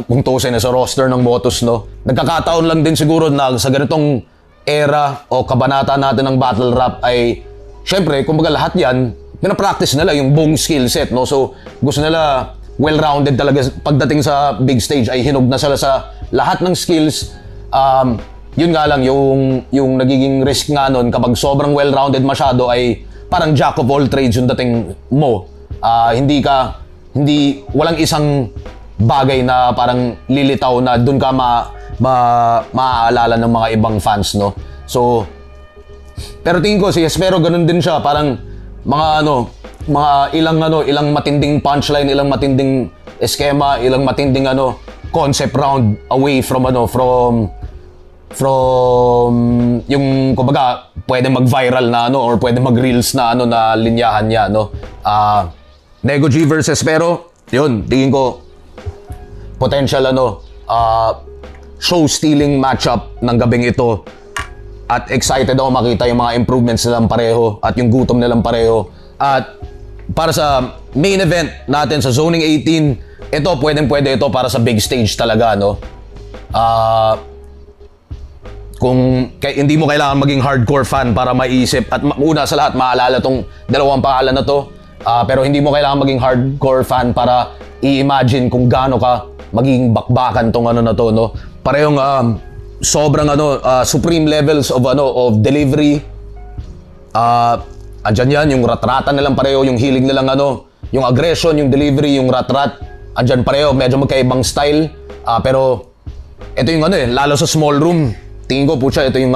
A: kung tuusin na sa roster ng motos, no? Nagkakataon lang din siguro na sa ganitong era o kabanata natin ng battle rap ay syempre, kumbaga lahat yan pinapractice nila yung buong skill set, no? So gusto nila well-rounded talaga pagdating sa big stage, ay hinog na sila sa lahat ng skills. Yun nga lang, yung nagiging risk nga nun kapag sobrang well-rounded masyado ay parang jack of all trades yung dating mo. Walang isang bagay na parang lilitaw na dun ka maaalala ng mga ibang fans, no? So, pero tingin ko si Hespero ganun din siya, parang mga ilang matinding punchline, ilang matinding eskema, ilang matinding concept round away from yung kumbaga pwede mag-viral na or pwede mag-reels na na linyahan niya, no? Nego G versus Hespero, yun, tingin ko potential show stealing matchup ng gabing ito. At excited ako makita yung mga improvements nilang pareho at yung gutom nilang pareho. At para sa main event natin sa Zoning 18, ito pwede ito para sa big stage talaga, no? Kung hindi mo kailangan maging hardcore fan para maiisip at una sa lahat maalala tong dalawang pangalan na to, pero hindi mo kailangan maging hardcore fan para i-imagine kung gaano ka magiging bakbakan tong na to, no? Parehong sobrang supreme levels of delivery. Andyan yan, yung rat-ratan nilang pareho, yung hilig nilang yung aggression, yung delivery, yung rat-rat, andyan pareho, medyo magkaibang style. Pero ito yung lalo sa small room, tingin ko ito yung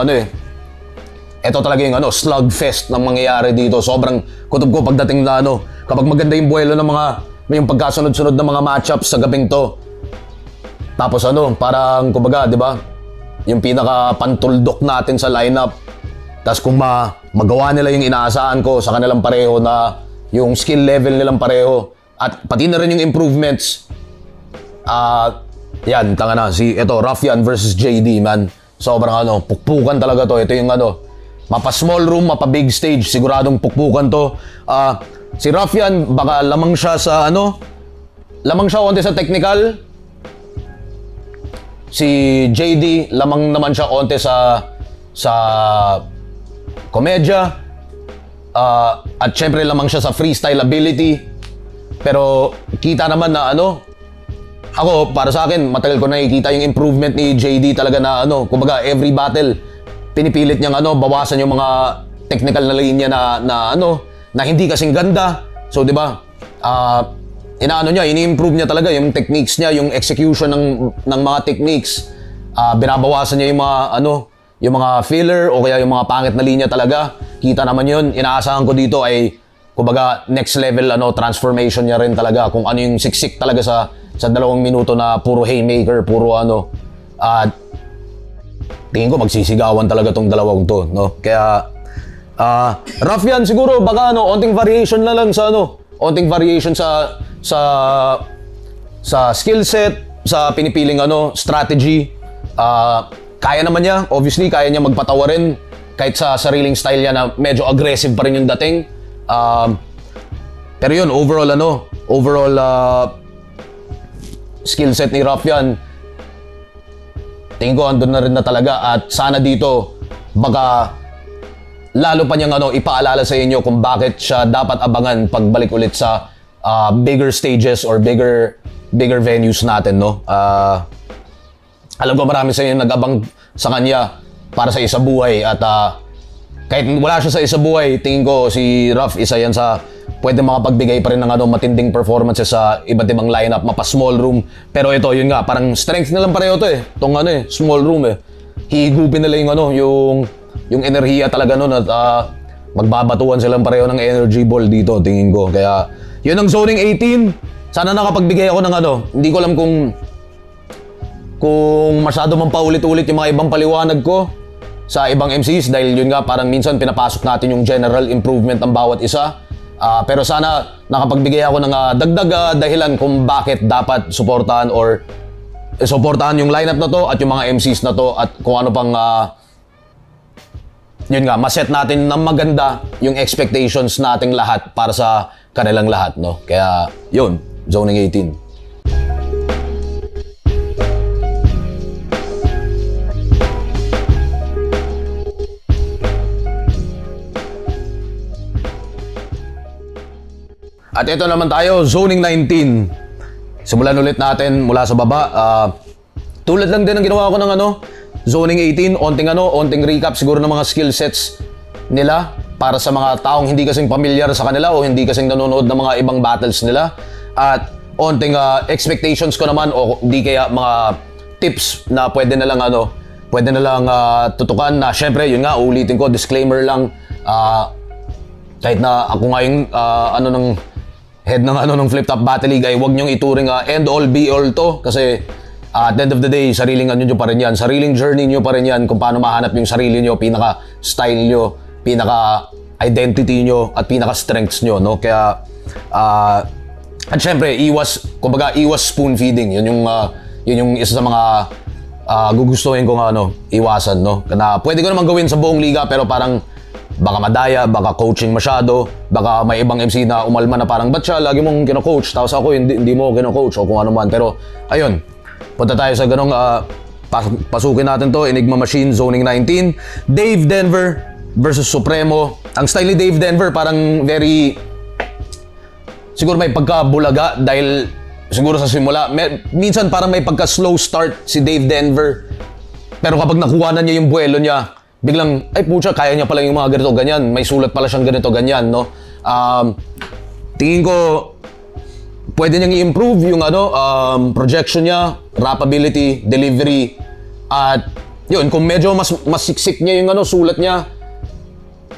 A: ito talaga yung slugfest ng mangyayari dito. Sobrang kutob ko pagdating na kapag maganda yung buwelo ng yung pagkasunod-sunod ng mga matchups sa gabing to. Tapos ano, parang kumbaga, 'di ba? Yung pinaka pantuldok natin sa lineup. Tapos kung magawa nila yung inaasahan ko sa kanilang pareho na yung skill level nilang pareho at pati na rin yung improvements. Yan, tanga na ito Ruffian versus JD, man. Sobrang ano, pukpukan talaga to. Ito yung ano, mapa small room, mapa big stage, siguradong pukpukan to. Si Ruffian baka lamang siya sa ano, lamang siya onte sa technical. Si JD lamang naman siya onte sa komedya, at syempre lamang siya sa freestyle ability. Pero kita naman na ano, ako para sa akin matagal ko nakikita yung improvement ni JD talaga na ano, kumbaga every battle pinipilit niyang ano, bawasan yung mga technical na linya na ano, na hindi kasing ganda. So 'di ba? Inaano niya, ini-improve niya talaga yung techniques niya, yung execution ng mga techniques. Binabawasan niya yung mga ano, yung mga filler o kaya yung mga pangit na linya talaga. Kita naman yun. Inaasahan ko dito ay kumbaga next level ano, transformation niya rin talaga. Kung ano yung siksik talaga sa 2 minuto na puro haymaker, puro ano. Tingin ko magsisigawan talaga tong dalawang to, no? Kaya Ruffian siguro baka ano, onting variation na lang sa ano, onting variation sa skill set, sa pinipiling ano, strategy. Kaya naman niya, obviously, kaya niya magpatawa rin kahit sa sariling style niya na medyo aggressive pa rin yung dating. Pero yun, overall skill set ni Ruffian, tingin ko andun na rin na talaga. At sana dito, baka lalo pa niyang ano, ipaalala sa inyo kung bakit siya dapat abangan pagbalik ulit sa bigger stages or bigger venues natin, no? Alam ko marami sa inyo nag-abang sa kanya para sa isa buhay at kahit wala siya sa isa buhay, tingin ko si Ruff isa yan sa pwede makapagbigay pa rin ng ano, matinding performances sa iba't ibang lineup, mapa small room. Pero ito, yun nga, parang strength na lang pareho to eh. Itong ano eh, small room eh. Hihigupin nila yung ano, yung enerhiya talaga nun at magbabatuan silang pareho ng energy ball dito, tingin ko. Kaya yun ang zoning 18. Sana nakapagbigay ako ng ano, hindi ko alam kung masyado man paulit-ulit yung mga ibang paliwanag ko sa ibang MCs dahil yun nga parang minsan pinapasok natin yung general improvement ng bawat isa. Pero sana nakapagbigay ako ng dagdag dahilan kung bakit dapat suportahan yung lineup na to at yung mga MCs na to at kung ano pang yun nga, maset natin ng maganda yung expectations nating lahat para sa kanilang lahat, no? Kaya yun, zoning 18. At ito naman tayo, zoning 19. Simulan ulit natin mula sa baba. Tulad lang din ang ginawa ko ng ano, zoning 18, onting recap siguro ng mga skill sets nila para sa mga taong hindi kasing pamilyar sa kanila o hindi kasing nanonood ng mga ibang battles nila. At onting expectations ko naman o di kaya mga tips na pwede na lang tutukan na syempre, yun nga, ulitin ko, disclaimer lang, kahit na ako nga yung head ng Flip Top Battle League ay huwag niyong ituring end all be all to kasi at the end of the day, sariling ano nyo pa rin yan, sariling journey nyo pa rin yan kung paano mahanap yung sarili nyo, pinaka-style nyo, pinaka-identity nyo at pinaka-strengths nyo, no? Kaya at syempre, iwas spoon feeding, yun yung isa sa mga gugustuhin kong iwasan, no? Na pwede ko naman gawin sa buong liga pero parang baka madaya, baka coaching masyado, baka may ibang MC na umalma na parang ba't siya lagi mong kino-coach tapos ako hindi mo kino-coach o kung ano man. Pero ayun, punta tayo sa ganong pasukin natin to, Enigma Machine, zoning 19. Dave Denver versus Supremo. Ang style ni Dave Denver parang siguro may pagka-bulaga dahil siguro sa simula minsan parang may pagka-slow start si Dave Denver. Pero kapag nakuha na niya yung buwelo niya, biglang, ay pucha, kaya niya pala yung mga ganito, ganyan. May sulat pala siyang ganito, ganyan, no? Tingin ko, pwede niyang i-improve yung projection niya, rap ability, delivery, at yun, kung medyo mas siksik niya yung sulat niya,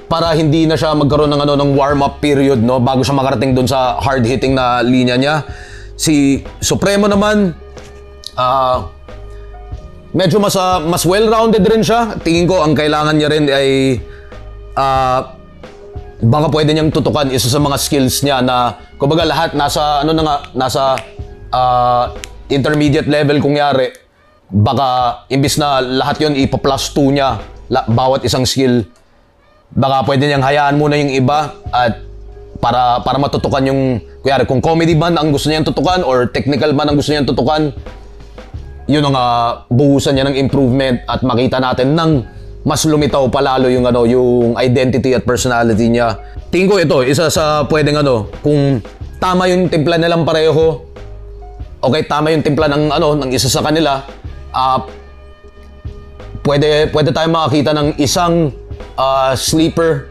A: para hindi na siya magkaroon ng warm-up period, no? Bago siya makarating dun sa hard-hitting na linya niya. Si Supremo naman, medyo mas well-rounded rin siya. Tingin ko ang kailangan niya rin ay baka pwede niyang tutukan isa sa mga skills niya na kumbaga lahat nasa intermediate level kunyari. Baka imbis na lahat yon ipa-plus 2 niya bawat isang skill, baka pwede niyang hayaan muna yung iba at para matutukan yung kunyari kung comedy man ang gusto niyang tutukan or technical man ang gusto niyang tutukan, yun ang buhusan niya ng improvement at makita natin ng mas lumitaw palalo yung yung identity at personality niya. Tingin ko ito isa sa pwedeng kung tama yung timpla nilang pareho, okay, tama yung timpla ng isa sa kanila, pwede tayong makakita ng isang sleeper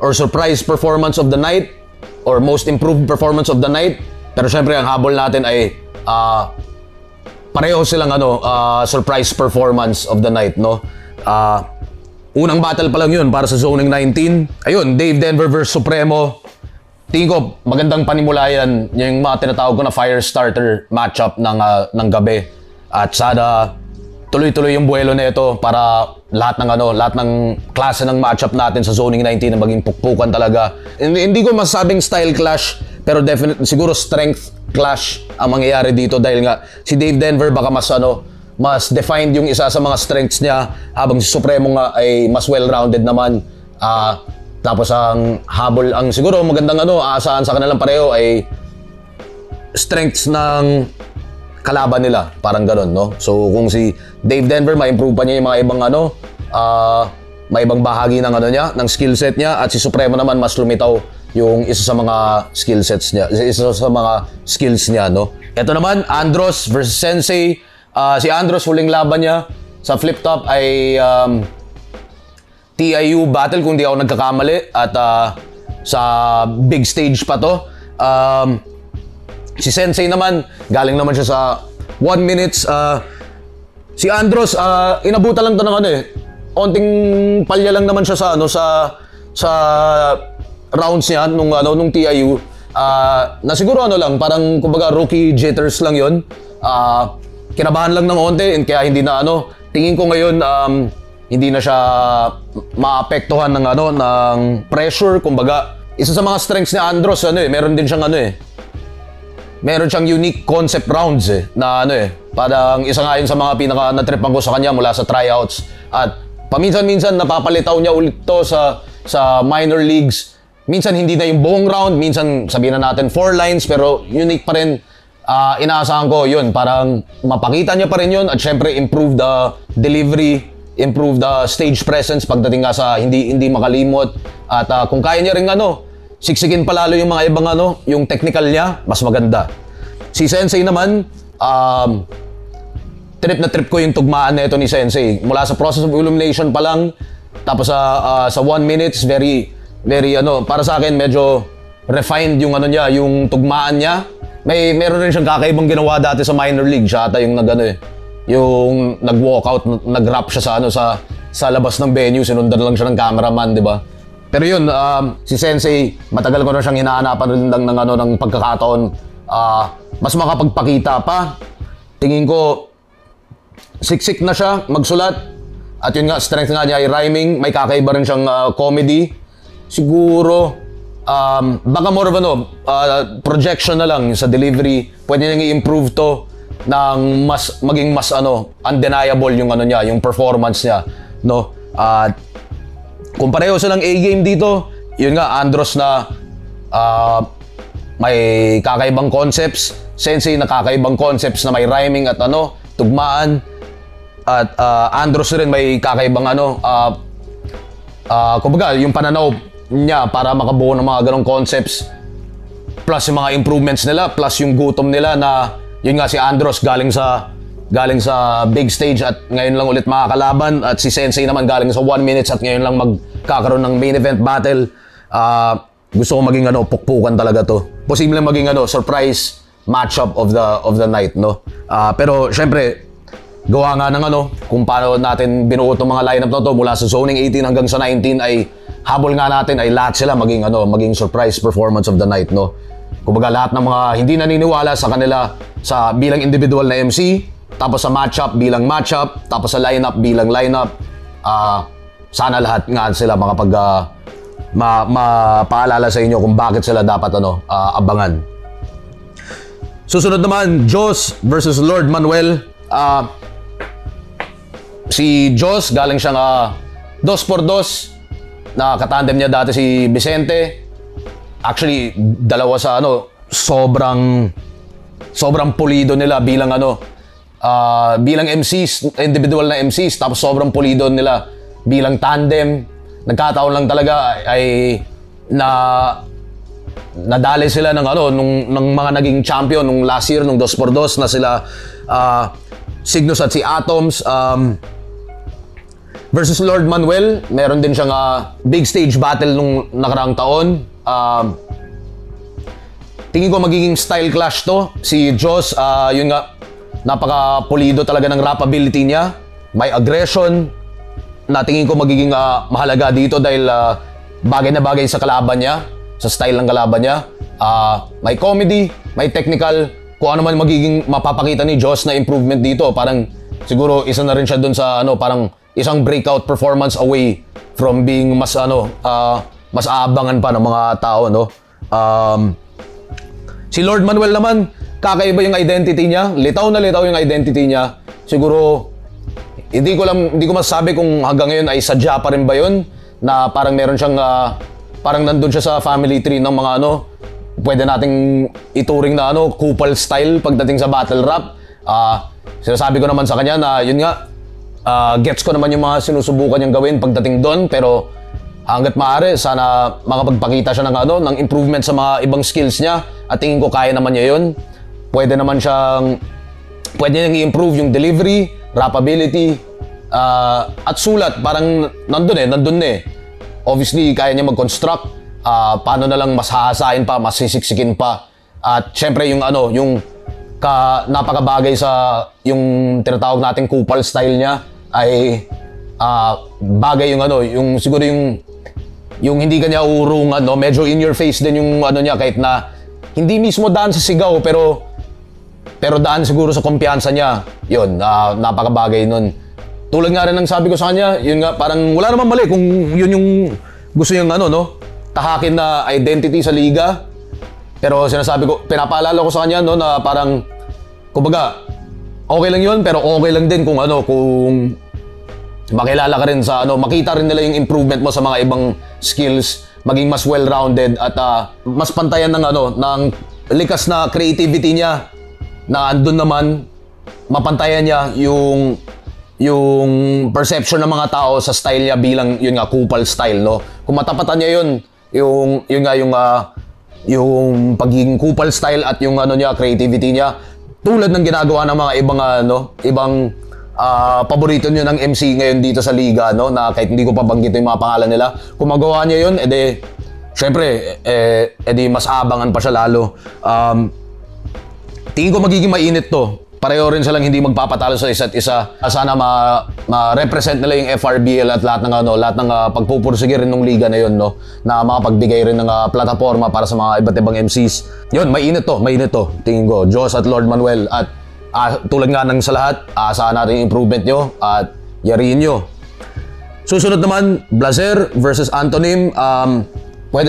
A: or surprise performance of the night or most improved performance of the night. Pero syempre ang habol natin ay pareho silang surprise performance of the night, no? Unang battle pa lang yun para sa Zoning 19. Ayun, Dave Denver versus Supremo. Tingin ko magandang panimulayan yung mga tinatawag ko na fire starter matchup ng gabi. At sana tuloy-tuloy yung buwelo na ito para lahat ng klase ng matchup natin sa Zoning 19 na maging pukpukan talaga. Hindi ko masabing style clash, pero definitely siguro strength clash ang mangyayari dito dahil nga si Dave Denver baka mas defined yung isa sa mga strengths niya habang si Supremo nga ay mas well-rounded naman. Tapos ang habol, ang siguro magandang aasahan sa kanilang pareho ay strengths ng kalaban nila, parang gano'n, no? So kung si Dave Denver ma-improve pa niya yung mga ibang may ibang bahagi ng ng skill set niya, at si Supremo naman mas lumitaw yung isa sa mga skill sets niya, isa sa mga skills niya, no? Ito naman, Andros versus Sensei. Si Andros, huling laban niya sa flip top ay TIU battle kung di ako nagkakamali, at sa big stage pa to. Si Sensei naman, galing naman siya sa 1 minutes. Si Andros, inabutan lang to ng onting palya lang naman siya sa rounds niya nung TIU. Na siguro parang kumbaga rookie jitters lang yun. Kinabahan lang ng onte, kaya hindi na tingin ko ngayon hindi na siya maapektuhan ng pressure. Kumbaga, isa sa mga strengths ni Andros meron din siyang meron siyang unique concept rounds na parang isa nga yun sa mga pinaka natripan ko sa kanya mula sa tryouts. At paminsan-minsan napapalitaw niya ulit to sa minor leagues. Minsan hindi na yung buong round, minsan sabihin na natin 4 lines, pero unique pa rin. Inaasahan ko yun, parang mapakita niya pa rin yun, at syempre improve the delivery, improve the stage presence pagdating nga sa hindi makalimot. At kung kaya niya rin siksikin palalo yung mga ibang yung technical niya, mas maganda. Si Sensei naman, trip na trip ko yung tugmaan na ito ni Sensei. Mula sa process of elimination pa lang, tapos sa 1 minutes, very para sa akin medyo refined yung niya, yung tugmaan niya. Meron rin siyang kakaibang ginawa dati sa minor league. Siya ata yung yung nag-walkout, nag-rap siya sa labas ng venue, sinundan lang siya ng cameraman, di ba? Pero yun, si Sensei, matagal ko na siyang hinahanapan lang ng pagkakataon. Mas makapagpakita pa. Tingin ko, siksik na siya magsulat. At yun nga, strength nga niya ay rhyming. May kakaiba rin siyang comedy. Siguro, baka more of projection na lang sa delivery. Pwede niyang i-improve to ng maging mas undeniable yung niya, yung performance niya, no? Kung pareho silang A-game dito, yun nga, Andros na may kakaibang concepts, Sensei na kakaibang concepts na may rhyming at tugmaan, at Andros rin may kakaibang kumbaga yung pananaw niya para makabuo ng mga ganong concepts, plus yung mga improvements nila, plus yung gutom nila na yun nga, si Andros galing sa big stage at ngayon lang ulit makakalaban, at si Sensei naman galing sa 1 minutes at ngayon lang magkakaroon ng main event battle. Gusto ko maging pukpukan talaga to. Posible maging surprise matchup of the night, no? Pero syempre, gawa nga ng kung paano natin binuo itong mga lineup na to mula sa Zoning 18 hanggang sa 19 ay habol nga natin ay lahat sila maging surprise performance of the night, no? Kumbaga lahat ng mga hindi naniniwala sa kanila sa bilang individual na MC, tapos sa matchup bilang matchup, tapos sa lineup bilang lineup. Sana lahat nga sila makapag mapaalala sa inyo kung bakit sila dapat abangan. Susunod naman, Diyos versus Lord Manuel. Si Diyos, galing siyang 2x2 na katandem niya dati si Vicente. Actually, dalawa sa sobrang pulido nila bilang bilang MCs, individual na MCs, tapos sobrang pulido nila bilang tandem. Nagkataon lang talaga ay nadali sila ng ng mga naging champion nung last year nung 2x2 na sila Cygnus at si Atoms versus Lord Manuel. Meron din siyang big stage battle nung nakaraang taon. Tingin ko magiging style clash to. Si Joss, yun nga, napaka-pulido talaga ng rap ability niya. May aggression na tingin ko magiging mahalaga dito dahil bagay na bagay sa kalaban niya, sa style ng kalaban niya. May comedy, may technical, kung ano man magiging mapapakita ni Joss na improvement dito. Parang siguro isa na rin siya dun sa parang isang breakout performance away from being mas mas aabangan pa ng mga tao, no? Si Lord Manuel naman, kakaiba yung identity niya. Litaw na litaw yung identity niya. Siguro hindi ko masasabi kung hanggang ngayon ay sadya pa rin ba yun na parang meron siyang parang nandun siya sa family tree ng mga pwede nating ituring na kupal style pagdating sa battle rap. Sinasabi ko naman sa kanya na yun nga, gets ko naman yung mga sinusubukan niyang gawin pagdating doon, pero hanggat maaari sana makapagpakita siya ng improvement sa mga ibang skills niya, at tingin ko kaya naman niya yun. Pwede niyang i-improve yung delivery, rap ability, at sulat. Parang nandun eh. Obviously kaya niya mag-construct, paano na lang mas hahasain pa, mas sisiksikin pa. At syempre yung napakabagay sa yung tinatawag nating kupal style niya ay bagay yung siguro yung hindi kanya urungan, medyo in your face din yung niya, kahit na hindi mismo daan sa sigaw, pero daan siguro sa kumpiyansa niya. Yun, napakabagay nun. Tulad nga rin ng sabi ko sa kanya, yun nga, parang wala namang mali kung yun yung gusto niyang tahakin na identity sa liga. Pero sinasabi ko, pinapaalala ko sa kanya na parang kumbaga okay lang yun, pero okay lang din kung kung makilala ka rin sa makita rin nila yung improvement mo sa mga ibang skills, maging mas well-rounded at mas pantayan ng likas na creativity niya, na andun naman mapantayan niya yung perception ng mga tao sa style niya bilang yun nga kupal style, no? Kung matapatan niya yung pagiging kupal style at yung niya, creativity niya, tulad ng ginagawa ng mga ibang paborito niyo ng MC ngayon dito sa liga, no, na kahit hindi ko pa banggitin yung mga pangalan nila, kung magawa niya yun, syempre edi mas abangan pa siya lalo. Tingin ko magiging mainit to. Pareho rin silang hindi magpapatalo sa isa't isa. Sana ma-represent nila yung FRBL at lahat ng pagpupursige rin ng liga na yun, no, na makapagbigay rin ng plataforma para sa mga iba't ibang MCs. Yun, mainit to. Tingin ko, Diyos at Lord Manuel, at tulad nga ng sa lahat, asahan natin yung improvement nyo at yariin nyo. Susunod naman, Blazer versus Antonym. Pwede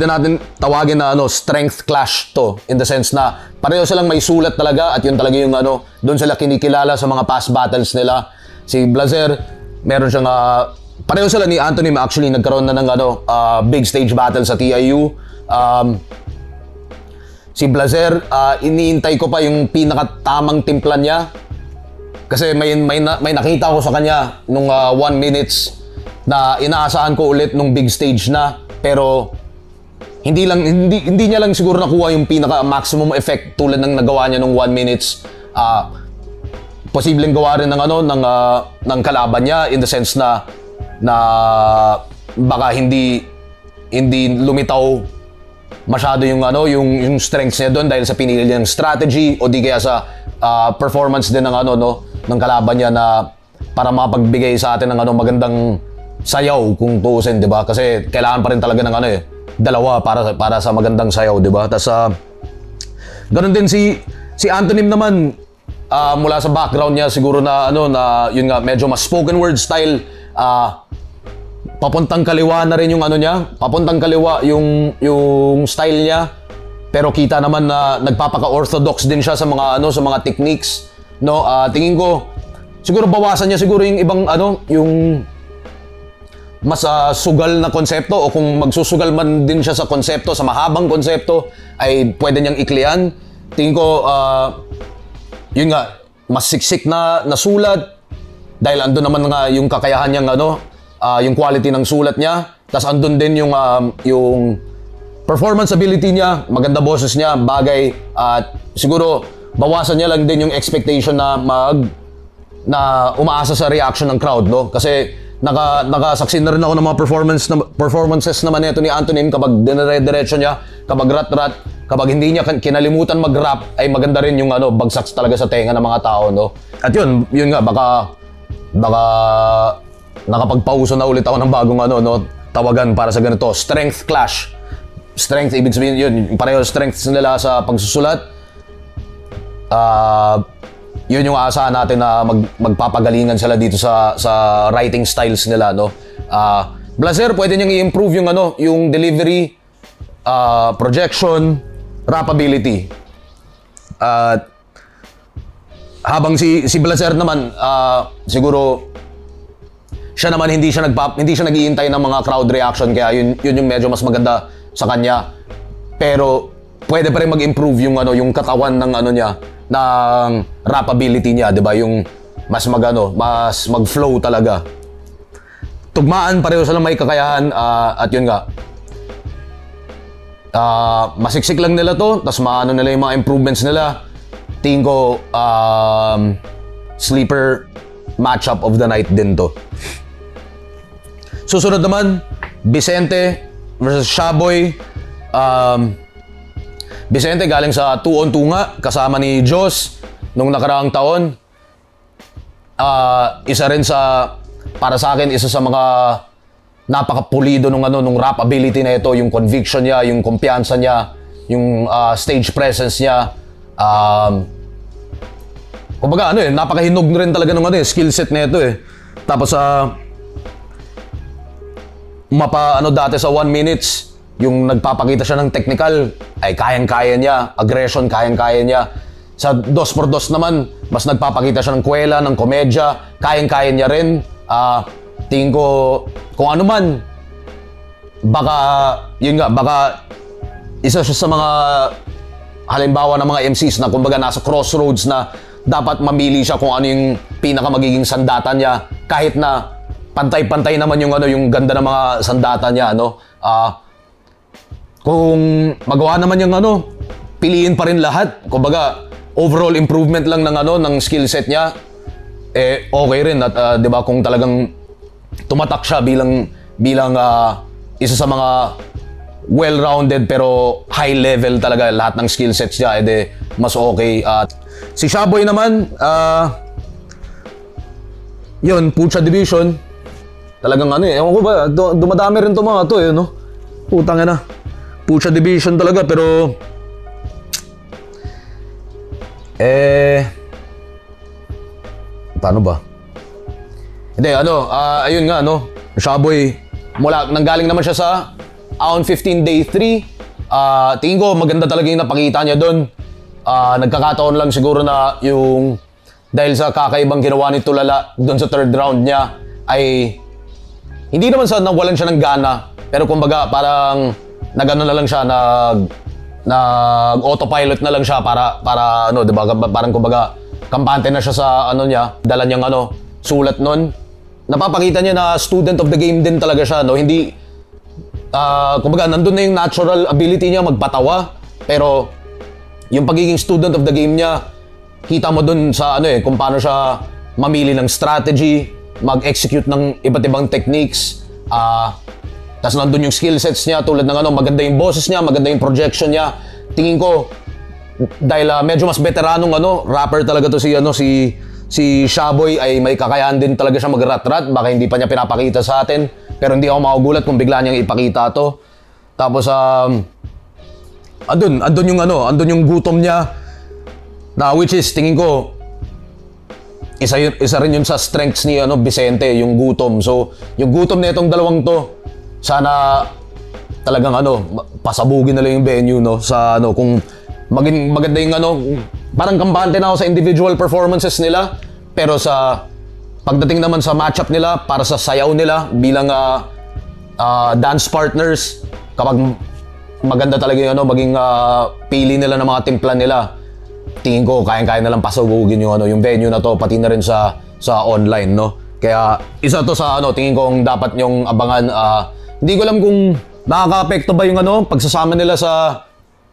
A: natin tawagin na strength clash to, in the sense na pareho silang may sulat talaga, at yun talaga yung doon sila kinikilala sa mga past battles nila. Si Blazer, meron siyang pareho sila ni Antonym, actually nagkaroon na ng big stage battle sa TIU. Si Blazer, iniintay ko pa yung pinakatamang timpla niya, kasi may nakita ko sa kanya nung 1 minutes na inaasahan ko ulit nung big stage na. Pero hindi niya lang siguro nakuha yung pinaka maximum effect tulad ng nagawa niya nung 1 minutes. Posibleng gawa rin ng kalaban niya, in the sense na baka hindi lumitaw masyado yung strengths niya doon dahil sa pinili niyang strategy, o di kaya sa performance din ng ng kalaban niya na para mapagbigay sa atin ng magandang sayaw, kung tuusin, 'di ba? Kasi kailangan pa rin talaga ng dalawa para sa magandang sayaw, 'di ba? Tas ganoon din si Antonym naman, mula sa background niya siguro na ano na yun nga medyo mas spoken word style, papuntang kaliwa na rin yung ano niya, papuntang kaliwa yung style niya. Pero kita naman na nagpapaka-orthodox din siya sa mga ano sa mga techniques, no? Tingin ko siguro bawasan niya siguro yung ibang ano, yung mas sugal na konsepto, o kung magsusugal man din siya sa konsepto, sa mahabang konsepto, ay pwede niyang iklian. Tingin ko yun nga, mas siksik na sulat dahil andun naman nga yung kakayahan niyang ano, yung quality ng sulat niya. Tas andun din yung performance ability niya, maganda boses niya, bagay, at siguro bawasan niya lang din yung expectation na umaasa sa reaction ng crowd, no? Kasi nakasaksin na rin ako ng mga performances naman nito ni Antonym kapag dinire-diretso niya, kapag rat-rat, kapag hindi niya kinalimutan mag-rap, ay maganda rin yung ano, bagsak talaga sa tenga ng mga tao, no? At yun nga, baka nakapagpauso na ulit ako ng bagong ano, no, tawagan para sa ganito, strength clash. Strength, ibig sabihin yun, pareho strengths nila sa pagsusulat. Yun yung aasahan natin na magpapagalingan sila dito sa writing styles nila, no. Blazer, pwede niyang i-improve yung ano, yung delivery, projection, rappability. Habang si Blazer naman, siguro siya naman hindi siya naghihintay ng mga crowd reaction, kaya yun yung medyo mas maganda sa kanya. Pero pwede pa rin mag-improve yung ano, yung katawan ng ano niya, ng rappability niya, 'di ba? Yung mas mag-flow talaga. Tugmaan, pareho silang may kakayahan, at yun nga. Masiksik lang nila to, tas maano nila yung mga improvements nila. Tingin ko sleeper matchup of the night din to. Susunod naman, Vicente versus Shaboy. Vicente galing sa 2-on-2 nga, kasama ni Jos nung nakaraang taon. Isa rin para sa akin, isa sa mga napakapulido nung rap ability na ito, yung conviction niya, yung kumpiyansa niya, yung stage presence niya. Kumbaga napakahinog rin talaga ng skill set na ito eh. Tapos dati sa 1 minutes, yung nagpapakita siya ng technical, ay kayang-kaya niya. Aggression, kayang-kaya niya. Sa 2x2 naman, mas nagpapakita siya ng kwela, ng komedya, kayang-kaya niya rin. Tingin ko, kung ano man, baka isa siya sa mga halimbawa ng mga MCs na kumbaga nasa crossroads na dapat mamili siya kung ano yung pinaka magiging sandata niya, kahit na pantay-pantay naman yung ganda ng mga sandata niya, no? Kung magawa naman yung piliin pa rin lahat, kumbaga overall improvement lang ng skill set niya, okay rin. At 'di ba, kung talagang tumatak siya bilang isa sa mga well-rounded pero high level talaga lahat ng skill sets niya, mas okay. At si Shaboy naman, yun, Pucha Division. Talagang ewan ko ba, dumadami rin to mga to no? Putang ina. Pucha Division talaga, pero paano ba? Hindi, ayun nga, Shaboy, nanggaling naman siya sa Aon 15 Day 3. Tingin ko maganda talaga yung napakita niya doon. Nagkakataon lang siguro na yung dahil sa kakaibang ginawa ni Tulala doon sa 3rd round niya, ay hindi naman sa nawalan siya ng gana, pero kumbaga parang nag-ano na lang siya, nag-autopilot na lang siya para 'di ba? Parang kumbaga kampante na siya sa niya, dala niyang sulat noon. Napapakita niya na student of the game din talaga siya, no? Hindi kumbaga nandun na yung natural ability niya magpatawa, pero yung pagiging student of the game niya, kita mo dun sa kung paano siya mamili ng strategy, mag-execute ng iba't ibang techniques. Tas nandun yung skill sets niya, tulad ng maganda yung boses niya, maganda yung projection niya. Tingin ko, dahil medyo mas veteranong rapper talaga to si Shaboy, ay may kakayahan din talaga siya mag-rat-rat. Baka hindi pa niya pinapakita sa atin, pero hindi ako magugulat kung bigla niyang ipakita to. Tapos andun yung gutom niya, na which is tingin ko isa rin yun sa strengths ni Vicente, yung gutom. So, yung gutom na itong dalawang to, sana talagang pasabugin na lang yung venue, no? Sa kung maging maganda yung parang kampante na ako sa individual performances nila, pero sa pagdating naman sa matchup nila, para sa sayaw nila bilang dance partners, kapag maganda talaga yung maging pili nila ng mga timpla nila, tingin ko kayang-kaya na lang pasabugin yung venue na to, pati na rin sa online, no? Kaya isa to sa tingin ko dapat nyong abangan. Hindi ko alam kung nakaka-apekto ba yung pagsasama nila sa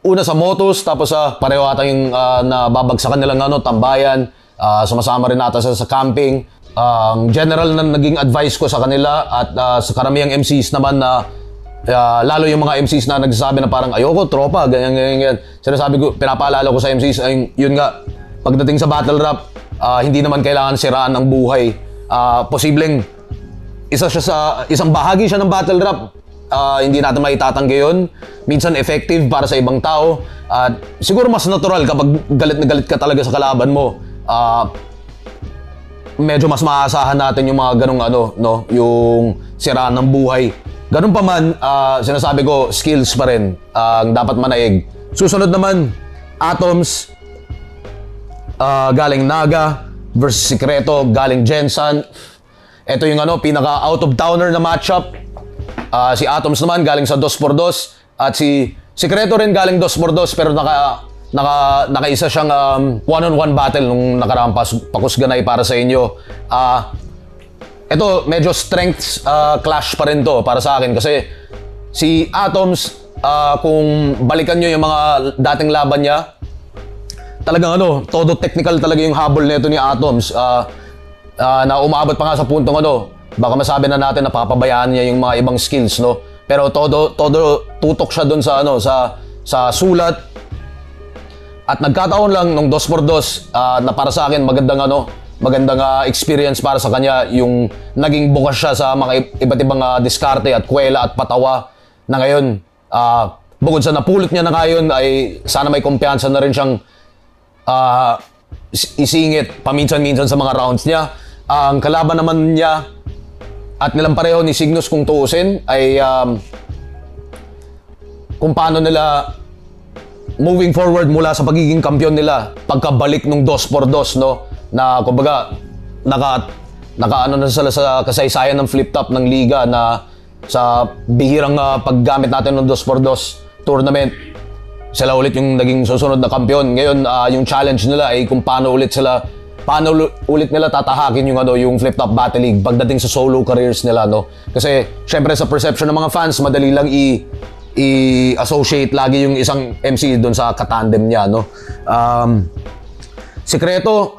A: una sa motos, tapos pareho ata yung nababagsakan nilang tambayan, sumasama rin ata sa camping. General na naging advice ko sa kanila at sa karamihang MCs naman na lalo yung mga MCs na nagsasabi na parang ayoko, tropa, ganyan. Sinasabi ko, pinapaalala ko sa MCs, yun nga, pagdating sa battle rap, hindi naman kailangan siraan ng buhay. Posibleng isang bahagi siya ng battle rap, hindi natin maitatanggi yun. Minsan effective para sa ibang tao. Siguro mas natural kapag galit na galit ka talaga sa kalaban mo. Medyo mas maaasahan natin yung mga ganong yung siraan ng buhay. Ganun pa man, sinasabi ko, skills pa rin ang dapat manaig. Susunod naman, Atoms galing Naga versus Secreto galing Gensan. Ito yung pinaka out of towner na matchup. Si Atoms naman galing sa 2x2 at si Secreto rin galing 2x2 pero nakaisa siyang one-on-one battle nung nakaraang pakusganay para sa inyo. Ito, medyo strengths clash pa rin to para sa akin kasi si Atoms, kung balikan nyo yung mga dating laban niya, talagang todo technical talaga yung habol nito ni Atoms. Na umabot pa nga sa puntong baka masabi na natin na papabayaan niya yung mga ibang skills, no? Pero todo tutok siya doon sa sulat. At nagkataon lang nung 2x2 na para sa akin magandang experience para sa kanya yung naging bukas siya sa mga iba't ibang diskarte at kwela at patawa na ngayon. Bukod sa napulot niya na ngayon ay sana may kumpiyansa na rin siyang isingit paminsan-minsan sa mga rounds niya. Ang kalaban naman niya at nilang pareho ni Cygnus kung tuusin ay kung paano nila moving forward mula sa pagiging kampiyon nila pagkabalik nung 2x2, no? Na kumbaga naka na sila sa kasaysayan ng flip top ng liga na sa bihirang paggamit natin ng 2x2 tournament, sila ulit yung naging susunod na kampiyon. Ngayon yung challenge nila ay kung paano ulit nila tatahakin yung flip top battle league pagdating sa solo careers nila, no? Kasi syempre sa perception ng mga fans, madali lang i-associate lagi yung isang MC doon sa katandem niya, no? Secreto,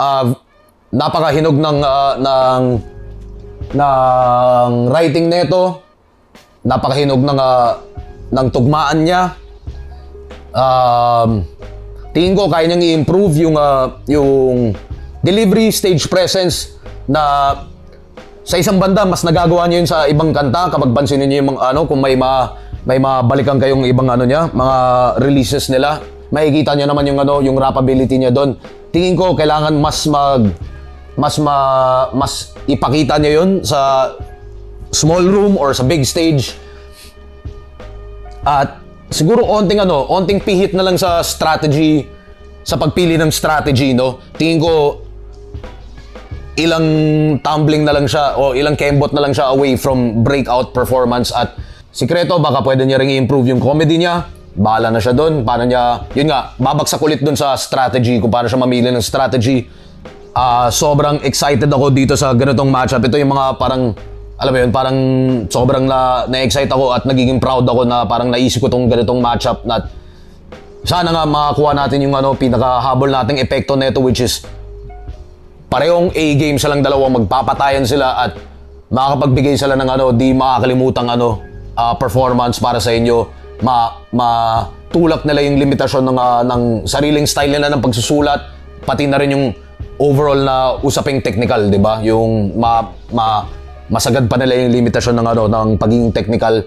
A: napakahinog ng writing nito, napakahinog ng tugmaan niya. Tingin ko kaya niyang i-improve yung delivery, stage presence na sa isang banda mas nagagawa niya yun sa ibang kanta. Kapag pansinin niyo yung kung may mabalikan kayong ibang mga releases nila, makikita niyo naman yung rapability niya doon. Tingin ko kailangan mas ipakita niya yun sa small room or sa big stage. At siguro onting pihit na lang sa strategy, sa pagpili ng strategy, no? Tingin ko ilang tumbling na lang siya o ilang kembot na lang siya away from breakout performance. At Secreto, baka pwede niya ring i-improve yung comedy niya. Bahala na siya doon. Paano niya, yun nga, babagsak ulit doon sa strategy, kung paano siya mamili ng strategy. Sobrang excited ako dito sa ganitong matchup. Ito yung mga parang, alam mo yun, parang sobrang na-excite ako at nagiging proud ako na parang naisip ko tong ganitong matchup na sana nga makakuha natin yung pinakahabol nating epekto nito, which is parehong A-game silang dalawa, magpapatayan sila at makakapagbigay sila ng di makakalimutang performance para sa inyo. Matulak nila yung limitasyon ng sariling style nila ng pagsusulat, pati na rin yung overall na usaping technical, di ba? Yung masagad pa nila yung limitasyon ng pagiging technical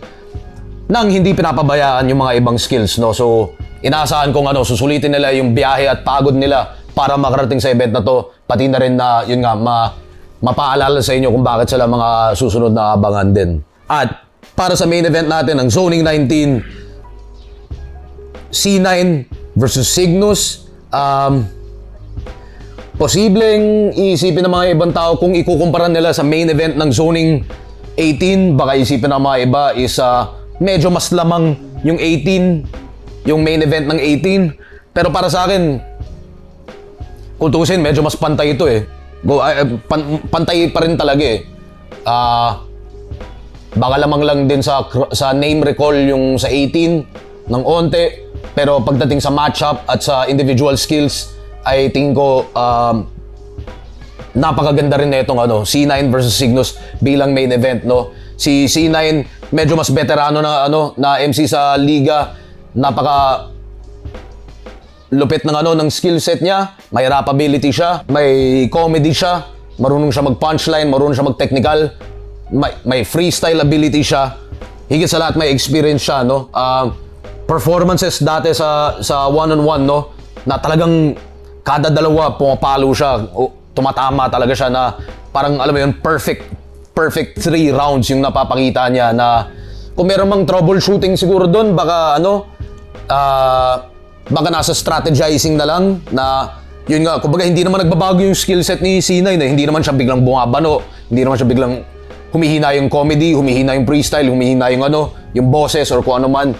A: nang hindi pinapabayaan yung mga ibang skills, no? So inaasahan kong susulitin nila yung biyahe at pagod nila para makarating sa event na to, pati na rin na yun nga mapaalala sa inyo kung bakit sila mga susunod na abangan din. At para sa main event natin ng Zoning 19, C9 versus Cygnus. Posibleng isipin ng mga ibang tao kung ikukumpara nila sa main event ng Zoning 18, baka isipin ng mga iba is medyo mas lamang yung 18, yung main event ng 18. Pero para sa akin, kung tuusin, medyo mas pantay ito eh. Pantay pa rin talaga eh. Baka lamang lang din sa name recall yung sa 18 ng onte. Pero pagdating sa matchup at sa individual skills, ay tingin ko napakaganda rin na itong C9 versus Cygnus bilang main event, no. Si C9 medyo mas veterano na MC sa liga, napaka lupit ng ng skill set niya, may rap ability siya, may comedy siya, marunong siya mag-punchline, marunong siya mag-technical, may freestyle ability siya, higit sa lahat may experience siya, no. Performances dati sa one-on-one, no, na talagang kada dalawa pumapalo siya, tumatama talaga siya na parang alam mo yun, perfect 3 rounds yung napapakita niya na kung meron mang troubleshooting siguro doon, baka baka nasa strategizing na lang na yun nga, kumbaga hindi naman nagbabago yung skill set ni C9 eh. Hindi naman siya biglang bumabano, hindi naman siya biglang humihina yung comedy, humihina yung freestyle, humihina yung yung boses or kung ano man.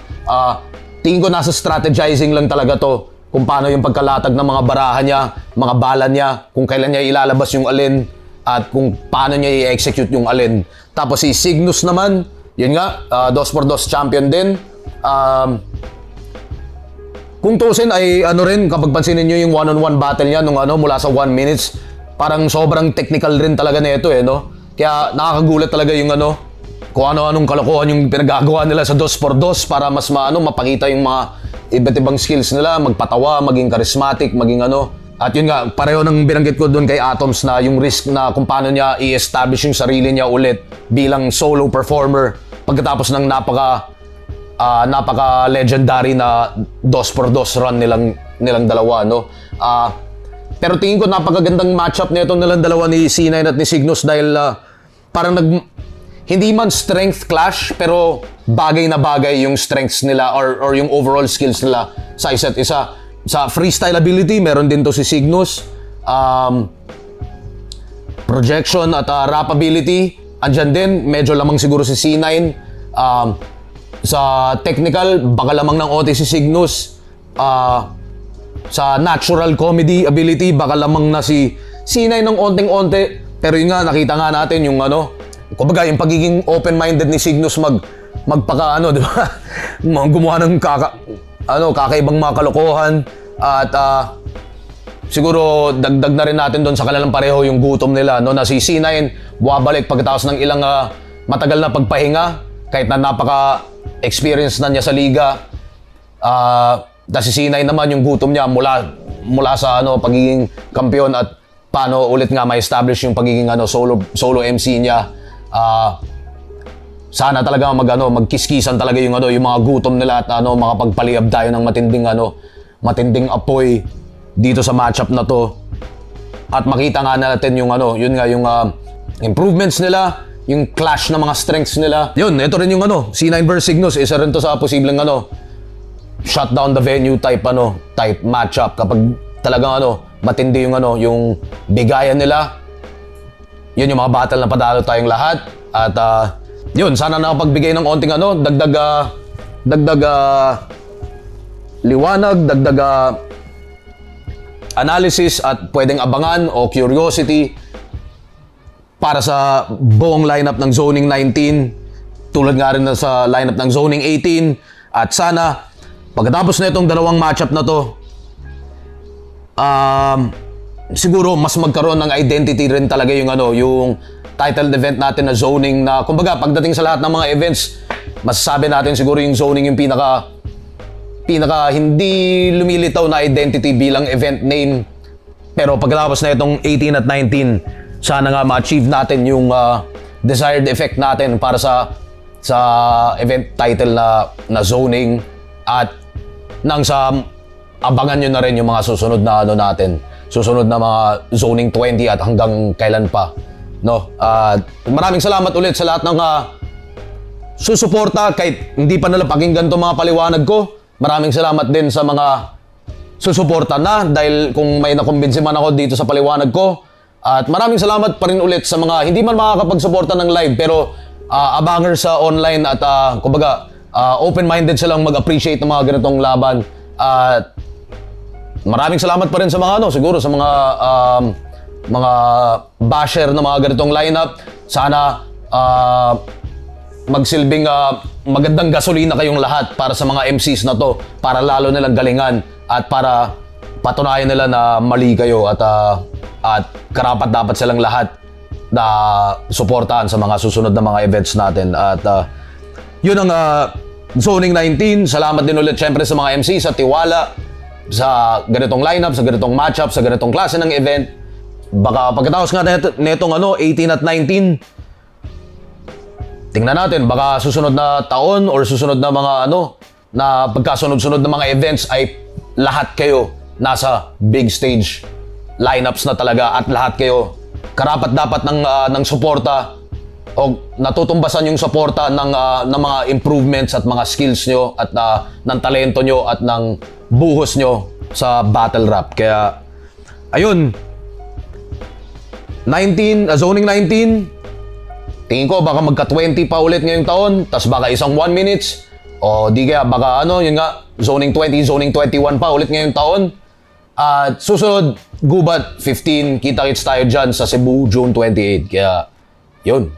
A: Tingin ko nasa strategizing lang talaga to, kung paano yung pagkalatag ng mga baraha niya, mga bala niya, kung kailan niya ilalabas yung alin, at kung paano niya i-execute yung alin. Tapos si Cygnus naman, yun nga, 2x2 champion din. Kung tuusin ay rin, kapag pansinin nyo yung one-on-one battle niya nung mula sa 1 minutes, parang sobrang technical rin talaga nito eh, no? Kaya nakakagulat talaga yung kung ano-anong kalokohan yung pinagagawa nila sa 2x2 para mas mapakita yung mga iba't ibang skills nila, magpatawa, maging charismatic, maging At yun nga, pareho nang binanggit ko doon kay Atoms na yung risk na kung paano niya i-establish yung sarili niya ulit bilang solo performer pagkatapos ng napaka-legendary na 2x2 run nilang dalawa, no? Pero tingin ko napakagandang matchup nito nilang dalawa ni C9 at ni Cygnus dahil parang hindi man strength clash, pero bagay na bagay yung strengths nila or yung overall skills nila sa isa't isa. Sa freestyle ability, meron din to si Cygnus. Projection at rap ability, andyan din. Medyo lamang siguro si C9. Sa technical, baka lamang ng onte si Cygnus. Sa natural comedy ability, baka lamang na si C9 ng onting-onte. Pero yun nga, nakita nga natin yung kumbaga yung pagiging open-minded ni Cygnus magpaka di ba? Gumawa ng kakaibang mga kalokohan at siguro dagdag na rin natin doon sa kanilang pareho yung gutom nila, no, na si C9 buwabalik pagkatapos ng ilang matagal na pagpahinga kahit na napaka-experience na niya sa liga. Si C9 naman yung gutom niya mula sa pagiging kampiyon at paano ulit nga ma-establish yung pagiging solo MC niya. Sana talaga magkiskisan talaga yung yung mga gutom nila at makapagpaliyab tayo ng matinding apoy dito sa matchup na to. At makita nga natin yung yun nga yung improvements nila, yung clash ng mga strengths nila. Yun, ito rin yung C9 versus Cygnus, isa rin to sa posibleng shut down the venue type matchup kapag talagang matindi yung yung bigayan nila. Yun yung mga battle na padalo tayong lahat. At yun, sana nakapagbigay ng onting dagdag liwanag, dagdag analysis at pwedeng abangan o curiosity para sa buong lineup ng Zoning 19, tulad nga rin na sa lineup ng Zoning 18. At sana pagkatapos na itong dalawang matchup na to, siguro mas magkaroon ng identity rin talaga yung yung titled event natin na Zoning, na kumbaga pagdating sa lahat ng mga events, masasabi natin siguro yung Zoning yung pinaka hindi lumilitaw na identity bilang event name. Pero pagkatapos na itong 18 at 19, sana nga ma-achieve natin yung desired effect natin para sa event title na Zoning, at nang sa abangan nyo na rin yung mga susunod na natin. susunod na mga zoning 20 at hanggang kailan pa. No? Maraming salamat ulit sa lahat ng susuporta kahit hindi pa nila pakinggan itong mga paliwanag ko. Maraming salamat din sa mga susuporta na dahil kung may nakumbinsi man ako dito sa paliwanag ko. At maraming salamat pa rin ulit sa mga hindi man makakapagsuporta ng live pero abanger sa online at kumbaga open-minded silang mag-appreciate ng mga ganitong laban. At maraming salamat pa rin sa mga siguro sa mga basher ng mga ganitong lineup. Sana magsilbing magandang gasolina kayong lahat para sa mga MCs na to, para lalo nilang galingan at para patunayan nila na mali kayo at karapat dapat silang lahat na suportahan sa mga susunod na mga events natin. At yun ang Zoning 19. Salamat din ulit syempre sa mga MC sa tiwala sa ganitong lineup, sa ganitong matchup, sa ganitong klase ng event. Baka pagkatapos nga netong 18 at 19, tingnan natin, baka susunod na taon or susunod na mga na pagkasunod-sunod na mga events ay lahat kayo nasa big stage lineups na talaga at lahat kayo karapat dapat ng suporta o natutumbasan yung suporta ng mga improvements at mga skills nyo at ng talento nyo at ng buhos nyo sa battle rap. Kaya ayun, Zoning 19, tingin ko baka magka-20 pa ulit ngayong taon, tas baka isang 1 minutes o di kaya baka yun nga, Zoning 20, Zoning 21 pa ulit ngayong taon. At susunod, Gubat 15, kita-kits tayo dyan sa Cebu, June 28. Kaya yun.